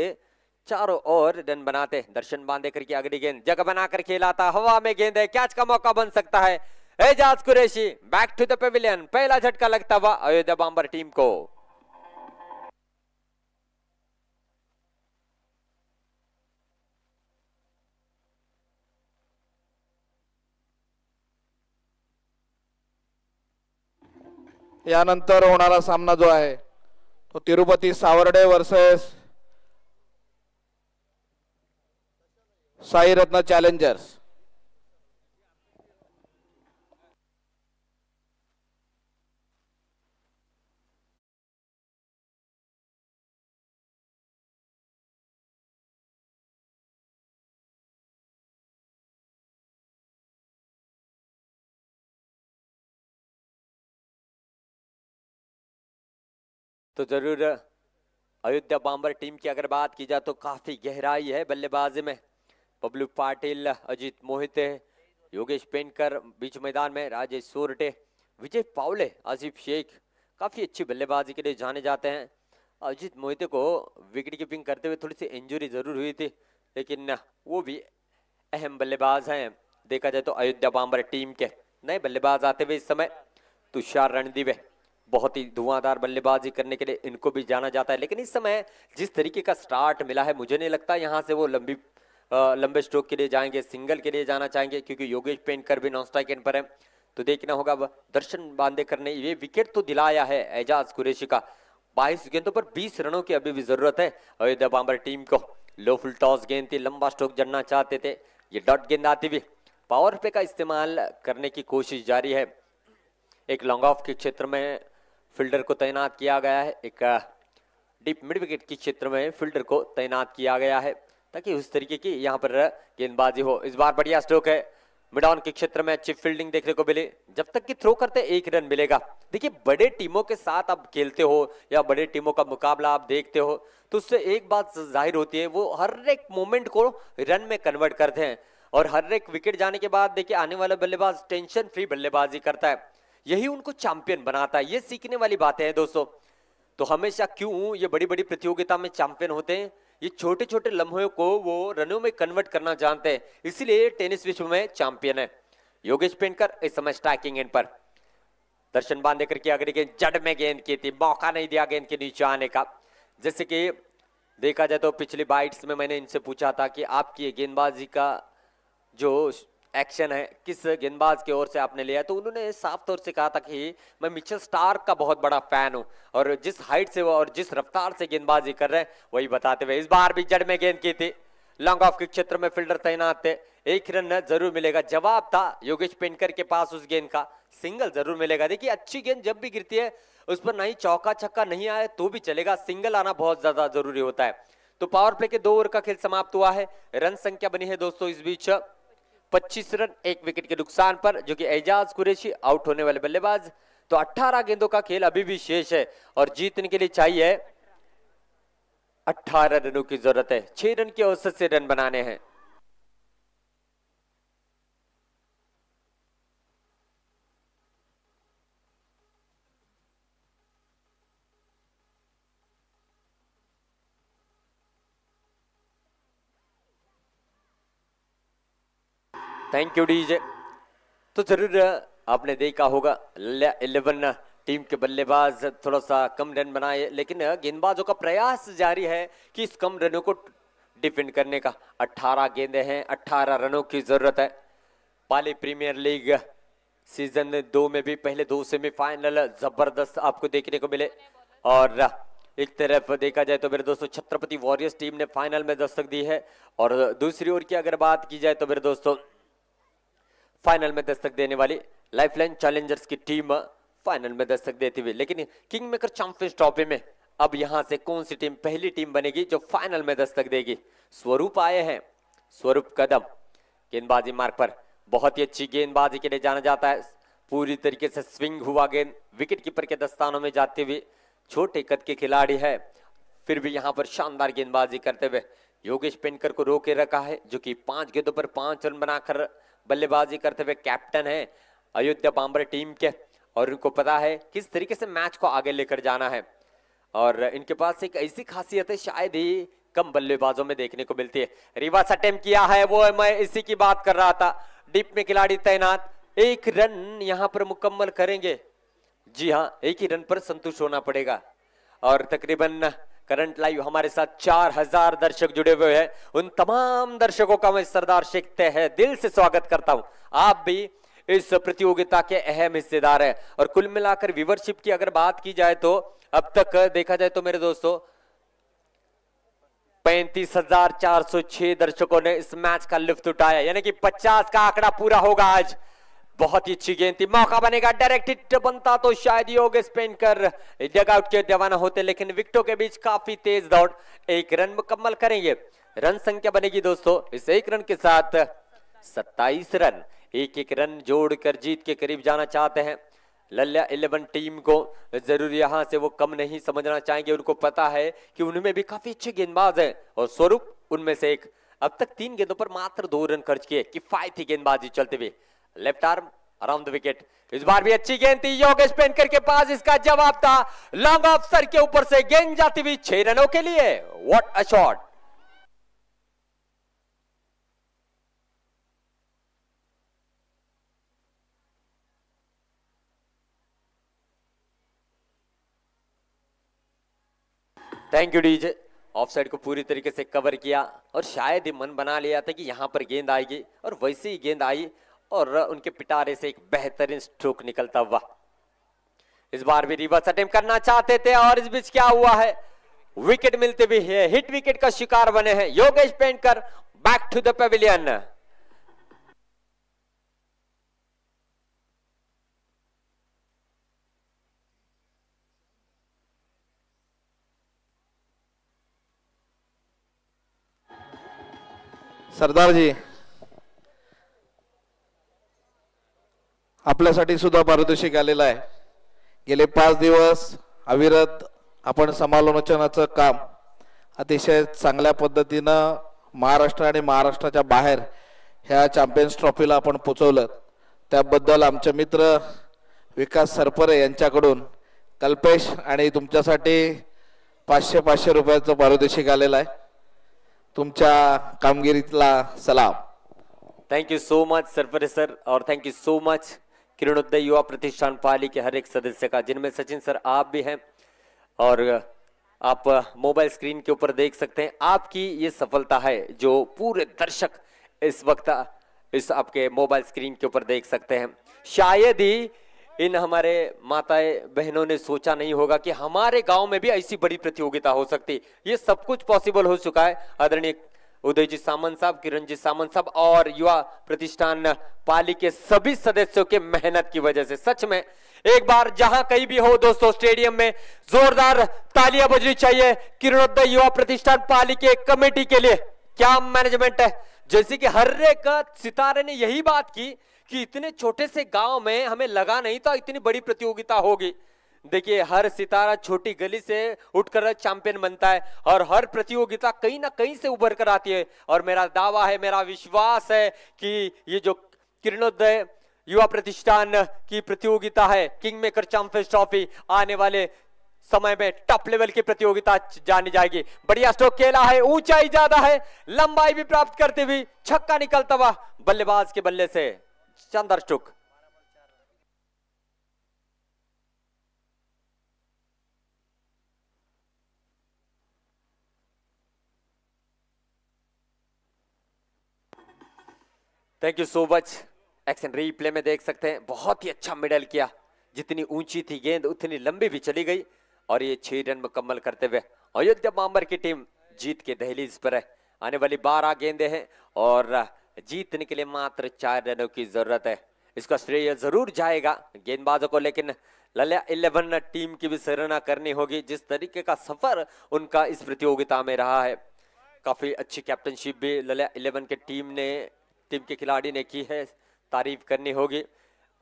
चारों ओर रन बनाते, दर्शन बांधे करके अगली गेंद जगह बनाकर खेला था, हवा में गेंद है, कैच का मौका बन सकता है। Ejaz Qureshi back to the pavilion, पहला झटका लगता हुआ अयोध्या बॉम्बर टीम को। यानंतर होणारा सामना जो आहे तो तिरुपती सावर्डे वर्सेस साई रत्न चॅलेंजर्स। तो जरूर अयोध्या बॉम्बर टीम की अगर बात की जाए तो काफी गहराई है बल्लेबाजी में। बबलू पाटिल, अजीत मोहिते, योगेश पेनकर बीच मैदान में, राजेश सोरटे, विजय पावले, आसिफ शेख काफी अच्छी बल्लेबाजी के लिए जाने जाते हैं। अजीत मोहिते को विकेट कीपिंग करते हुए थोड़ी सी इंजरी जरूर हुई थी, लेकिन वो भी अहम बल्लेबाज हैं। देखा जाए तो अयोध्या बॉम्बर टीम के नए बल्लेबाज आते हुए इस समय तुषार रणदीवे, बहुत ही धुआंधार बल्लेबाजी करने के लिए इनको भी जाना जाता है। लेकिन इस समय जिस तरीके का स्टार्ट मिला है, मुझे नहीं लगता यहाँ से वो लंबे स्ट्रोक के लिए जाएंगे, सिंगल के लिए जाना चाहेंगे, क्योंकि योगेश पेनकर भी नॉन स्ट्राइक एंड पर है। तो देखना होगा दर्शन बांदेकर ने ये विकेट तो दिलाया है एजाज कुरैशी का। 22 गेंदों पर 20 रनों की अभी भी जरूरत है अयोध्या बॉम्बर टीम को। लो फुल टॉस गेंद थी, लंबा स्ट्रोक जड़ना चाहते थे, ये डॉट गेंद आती हुई। पावर प्ले का इस्तेमाल करने की कोशिश जारी है। एक लॉन्ग ऑफ के क्षेत्र में फील्डर को तैनात किया गया है, एक डीप मिड विकेट के क्षेत्र में फील्डर को तैनात किया गया है, ताकि उस तरीके की यहाँ पर गेंदबाजी हो। इस बार बढ़िया स्ट्रोक है, मिडाउन के क्षेत्र में अच्छी फील्डिंग देखने को मिली, जब तक कि थ्रो करते 1 रन मिलेगा। देखिए बड़े टीमों के साथ आप खेलते हो या बड़े टीमों का मुकाबला आप देखते हो तो उससे एक बात जाहिर होती है, वो हर एक मोमेंट को रन में कन्वर्ट करते हैं और हर एक विकेट जाने के बाद देखिए आने वाला बल्लेबाज टेंशन फ्री बल्लेबाजी करता है, यही उनको चैंपियन बनाता है। ये सीखने वाली बातें हैं दोस्तों। तो हमेशा क्यों ये बड़ी बड़ी प्रतियोगिता में चैंपियन होते हैं, ये छोटे छोटे लम्हों को वो रनों में कन्वर्ट करना जानते हैं, इसीलिए टेनिस विश्व में चैंपियन है। योगेश पेंटकर इस समय स्ट्राइकिंग एंड पर, दर्शन बांधे करके अगली गेंद जड़ में गेंद की थी, मौका नहीं दिया गेंद के नीचे आने का। जैसे कि देखा जाए तो पिछली बाइट्स में मैंने इनसे पूछा था कि आपकी गेंदबाजी का जो एक्शन है किस गेंदबाज की ओर से आपने लिया, तो उन्होंने साफ तौर से कहा था कि मैं मिचेल स्टार्क का बहुत बड़ा फैन हूं और जिस हाइट से वो और जिस रफ्तार से गेंदबाजी कर रहे हैं वही बताते हुए इस बार भी जड़ में गेंद की थी, लॉन्ग ऑफ के क्षेत्र में फील्डर तैनात थे, 1 रन जरूर मिलेगा। जवाब था योगेश पेंटकर के पास उस गेंद का, सिंगल जरूर मिलेगा। देखिए अच्छी गेंद जब भी गिरती है उस पर नहीं चौका छक्का नहीं आए तो भी चलेगा, सिंगल आना बहुत ज्यादा जरूरी होता है। तो पावर प्ले के 2 ओवर का खेल समाप्त हुआ है, रन संख्या बनी है दोस्तों इस बीच 25 रन 1 विकेट के नुकसान पर, जो कि एजाज कुरैशी आउट होने वाले बल्लेबाज। तो 18 गेंदों का खेल अभी भी शेष है और जीतने के लिए चाहिए 18 रनों की जरूरत है, 6 रन के औसत से रन बनाने हैं। Thank you DJ. तो जरूर आपने देखा होगा 11 टीम के बल्लेबाज थोड़ा सा कम रन बनाए, लेकिन गेंदबाजों का प्रयास जारी है कि इस कम रनों को डिफेंड करने का। 18 गेंदें हैं, 18 रनों की जरूरत है। पाली प्रीमियर लीग सीजन 2 में भी पहले 2 सेमीफाइनल जबरदस्त आपको देखने को मिले और एक तरफ देखा जाए तो मेरे दोस्तों छत्रपति वॉरियर्स टीम ने फाइनल में दस्तक दी है और दूसरी ओर की अगर बात की जाए तो मेरे दोस्तों फाइनल में दस्तक देने वाली लाइफलाइन चैलेंजर्स की टीम फाइनल में दस्तक देती हुई। लेकिन किंग मेकर चैंपियंस ट्रॉफी में अब यहां से कौन सी टीम पहली टीम बनेगी जो फाइनल में दस्तक देगी? स्वरूप आए हैं, स्वरूप कदम गेंदबाजी मार्ग पर बहुत ही अच्छी गेंदबाजी के लिए जाना जाता है। पूरी तरीके से स्विंग हुआ गेंद विकेट कीपर के दस्तानों में जाते हुए, छोटे कद के खिलाड़ी है फिर भी यहां पर शानदार गेंदबाजी करते हुए योगेश पेंटकर को रोके रखा है, जो कि 5 गेंदों पर 5 रन बनाकर बल्लेबाजी करते हुए कैप्टन है अयोध्या बांबर टीम के और उनको पता है किस तरीके से मैच को आगे लेकर जाना है। और इनके पास एक ऐसी खासियत है शायद ही कम बल्लेबाजों में देखने को मिलती है। रिवर्स अटेम्प्ट किया है, वो मैं इसी की बात कर रहा था। डीप में खिलाड़ी तैनात, 1 रन यहां पर मुकम्मल करेंगे। जी हाँ, 1 ही रन पर संतुष्ट होना पड़ेगा। और तकरीबन करंट लाइव हमारे साथ 4000 दर्शक जुड़े हुए हैं। उन तमाम दर्शकों का मैं सरदार शेख तहे दिल से स्वागत करता हूं। आप भी इस प्रतियोगिता के अहम हिस्सेदार हैं और कुल मिलाकर व्यूअरशिप की अगर बात की जाए तो अब तक देखा जाए तो मेरे दोस्तों 35,406 दर्शकों ने इस मैच का लुत्फ उठाया, यानी कि 50 का आंकड़ा पूरा होगा आज। बहुत ही अच्छी गेंद थी, मौका बनेगा, डायरेक्ट हिट बनता तो शायद योगेश पेंटकर डगआउट के दीवाना होते, लेकिन विकेटों के बीच काफी तेज दौड़, 1 रन मुकम्मल करेंगे। रन संख्या बनेगी दोस्तों इस 1 रन के साथ 27 रन। 1-1 रन जोड़कर जीत के करीब जाना चाहते हैं लल्या 11 टीम को। जरूर यहां से वो कम नहीं समझना चाहेंगे, उनको पता है कि उनमें भी काफी अच्छे गेंदबाज हैं और स्वरूप उनमें से एक। अब तक 3 गेंदों पर मात्र 2 रन खर्च किए, किफायती गेंदबाजी चलते हुए, left arm around the wicket. इस बार भी अच्छी गेंद थी योगेश पेंटकर के पास, इसका जवाब था लॉन्ग ऑफ सर के ऊपर से गेंद जाती हुई 6 रनों के लिए। What a shot! Thank you DJ. Offside को पूरी तरीके से कवर किया और शायद ही मन बना लिया था कि यहां पर गेंद आएगी और वैसे ही गेंद आई और उनके पिटारे से एक बेहतरीन स्ट्रोक निकलता हुआ। इस बार भी रिवर्स अटेम्प्ट करना चाहते थे और इस बीच क्या हुआ है, विकेट मिलते भी है, हिट विकेट का शिकार बने हैं Yogesh Pentkar. Back to the pavilion. Sardar ji, आपल्यासाठी सुद्धा पारितोषिक आलेलं आहे. गेले 5 दिवस अविरत आपण समालोचनाचं काम अतिशय चांगल्या पद्धतीनं महाराष्ट्र आणि महाराष्ट्राच्या बाहेर ह्या चॅम्पियन्स ट्रॉफीला आपण पोचवलं. त्याबद्दल आमचे मित्र विकास सरपरे यांच्याकडून कल्पेश आणि तुमच्यासाठी 500 रुपयाचं पारितोषिक आलेलं आहे. तुमच्या कामगिरीला सलाम. Thank you so much Sarpare sir और thank you so much Kiranoday Yuva Pratishthan Pali के हर एक सदस्य का, जिनमें सचिन सर आप भी हैं और आप मोबाइल स्क्रीन के ऊपर देख सकते हैं. आपकी ये सफलता है जो पूरे दर्शक इस वक्त इस आपके मोबाइल स्क्रीन के ऊपर देख सकते हैं. शायद ही इन हमारे माताएं बहनों ने सोचा नहीं होगा कि हमारे गांव में भी ऐसी बड़ी प्रतियोगिता हो सकती. ये सब कुछ पॉसिबल हो चुका है आदरणीय उदय जी सामंत साहब, किरण जी सामंत साहब और युवा प्रतिष्ठान पाली के सभी सदस्यों के मेहनत की वजह से. सच में एक बार जहां कहीं भी हो दोस्तों स्टेडियम में जोरदार तालियां बजनी चाहिए किरणोदय युवा प्रतिष्ठान पाली के कमेटी के लिए. क्या मैनेजमेंट है. जैसे कि हर एक सितारे ने यही बात की कि इतने छोटे से गांव में हमें लगा नहीं था इतनी बड़ी प्रतियोगिता होगी. देखिए हर सितारा छोटी गली से उठकर चैंपियन बनता है और हर प्रतियोगिता कहीं ना कहीं से उभर कर आती है. और मेरा दावा है, मेरा विश्वास है कि ये जो किरणोदय युवा प्रतिष्ठान की प्रतियोगिता है किंग मेकर चैंपियंस ट्रॉफी आने वाले समय में टॉप लेवल की प्रतियोगिता जानी जाएगी. बढ़िया स्ट्रोक खेला है, ऊंचाई ज्यादा है, लंबाई भी प्राप्त करते हुए छक्का निकलता हुआ बल्लेबाज के बल्ले से. शानदार stroke. Thank you so much. Action replay में देख सकते हैं बहुत ही अच्छा मिडल किया. जितनी ऊंची थी गेंद उतनी लंबी भी चली गई और ये 6 रन मुकम्मल करते हुए अयोध्या बांबर की टीम जीत के दहलीज पर है. आने वाली 12 गेंदें हैं और जीतने के लिए मात्र 4 रनों की जरूरत है. इसका श्रेय जरूर जाएगा गेंदबाजों को, लेकिन लल्या 11 टीम की भी सराहना करनी होगी. जिस तरीके का सफर उनका इस प्रतियोगिता में रहा है, काफी अच्छी कैप्टनशिप भी लल्या 11 के टीम के खिलाड़ी ने की है, तारीफ करनी होगी.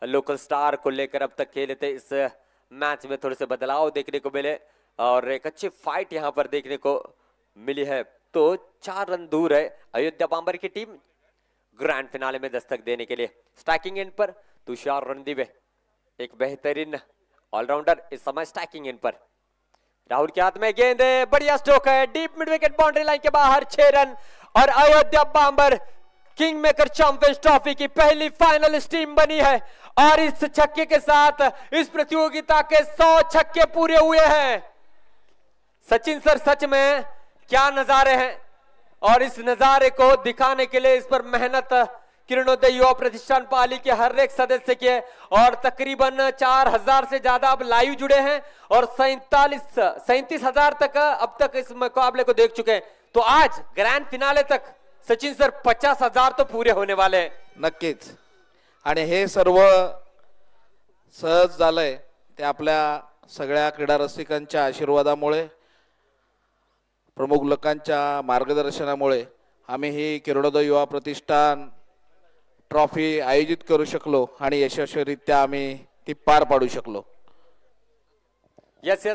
लोकल स्टार को लेकर अब तक खेले थे. इस मैच में थोड़े से बदलाव देखने को मिले और एक अच्छी फाइट यहां पर देखने को मिली है. तो 4 रन दूर है अयोध्या बांबर की टीम ग्रैंड फिनाले में दस्तक देने के लिए. स्टैकिंग एंड पर तुषार रणदीवे एक बेहतरीन ऑलराउंडर इस समय स्टैकिंग एंड पर. राहुल के हाथ में गेंद है, बढ़िया स्ट्रोक है, deep mid wicket boundary line के बाहर 6 रन और Ayodhya Bambar king maker champions trophy की पहली फाइनलिस्ट टीम बनी है. और इस छक्के के साथ इस प्रतियोगिता के 100 छक्के पूरे हुए हैं. सचिन सर सच में क्या नजारे हैं और इस नजारे को दिखाने के लिए इस पर मेहनत किरणोदय युवा प्रतिष्ठान पाली के हर एक सदस्य की है. और तकरीबन 4000 से ज्यादा अब लाइव जुड़े हैं और 37,000 तक अब तक इस मुकाबले को देख चुके हैं. तो आज ग्रैंड फिनाले तक सचिन सर 50,000 तो पूरे होने वाले हैं. नक्कीच. आणि हे सर्व सहज झालंय ते आपल्या सगळ्या क्रीडा रसिकांच्या आशीर्वादामुळे, प्रमुख लोकांच्या मार्गदर्शनामुळे आम्ही ही किरणोदय युवा प्रतिष्ठान ट्रॉफी आयोजित करू शकलो आणि यशस्वीरित्या आम्ही ती पार पाडू शकलो. यस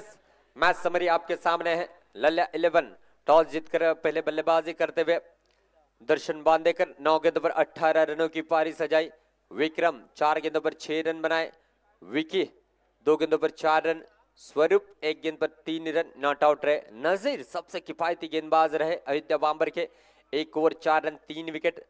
मैच समरी आपके सामने है. लल्या 11 टॉस जीतकर पहले बल्लेबाजी करते हुए दर्शन बांदेकर 9 गेंदों पर 18 रनों की पारी सजाई. विक्रम 4 गेंदों पर 6 रन बनाए. विकी 2 गेंदों पर 4 रन. स्वरूप 1 गेंद पर 3 रन नॉट आउट रहे. नजीर सबसे किफायती गेंदबाज रहे अयोध्या बांबर के, 1 over 4 run 3 wicket.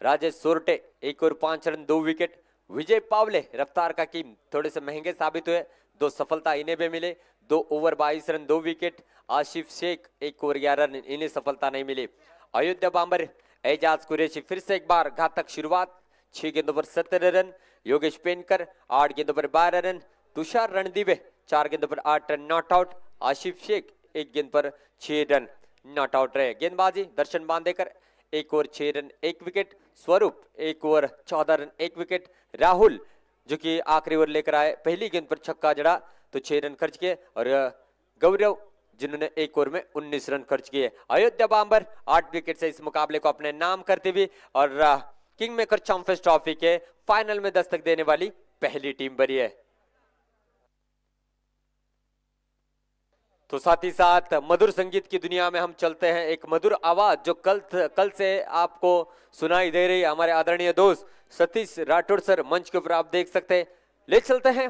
Rajesh Sorte 1 over 5 run 2 wicket. Vijay Pawale रफ्तार का कीम थोड़े से महंगे साबित हुए, 2 सफलता इन्हें भी मिले, 2 over 22 run 2 wicket. Asif Shaikh 1 over 11 run, इन्हें सफलता नहीं मिली. अयोध्या बांबर एजाज कुरैशी फिर से एक बार घातक शुरुआत, 6 गेंदों पर 17 रन. योगेश पेनकर 8 गेंदों पर 12 रन. तुषार रणदीवे 4 गेंदों पर 8 run not out. Ashif Shaikh 1 गेंद पर 6 रन नॉट आउट रहे. गेंदबाजी दर्शन बांदेकर 1 ओवर 6 रन 1 विकेट. स्वरूप 1 ओवर 14 रन 1 विकेट. राहुल जो कि आखिरी ओवर लेकर आए, पहली गेंद पर छक्का जड़ा तो 6 रन खर्च किए. और गौरव जिन्होंने 1 ओवर में 19 रन खर्च किए. अयोध्या बांबर 8 विकेट से इस मुकाबले को अपने नाम करते हुए और किंग मेकर चैंपियंस ट्रॉफी के फाइनल में दस्तक देने वाली पहली टीम बनी है। तो साथ ही साथ मधुर संगीत की दुनिया में हम चलते हैं। एक मधुर आवाज जो कल से आपको सुनाई दे रही है, हमारे आदरणीय दोस्त सतीश राठौड़ सर मंच के ऊपर आप देख सकते हैं। ले चलते हैं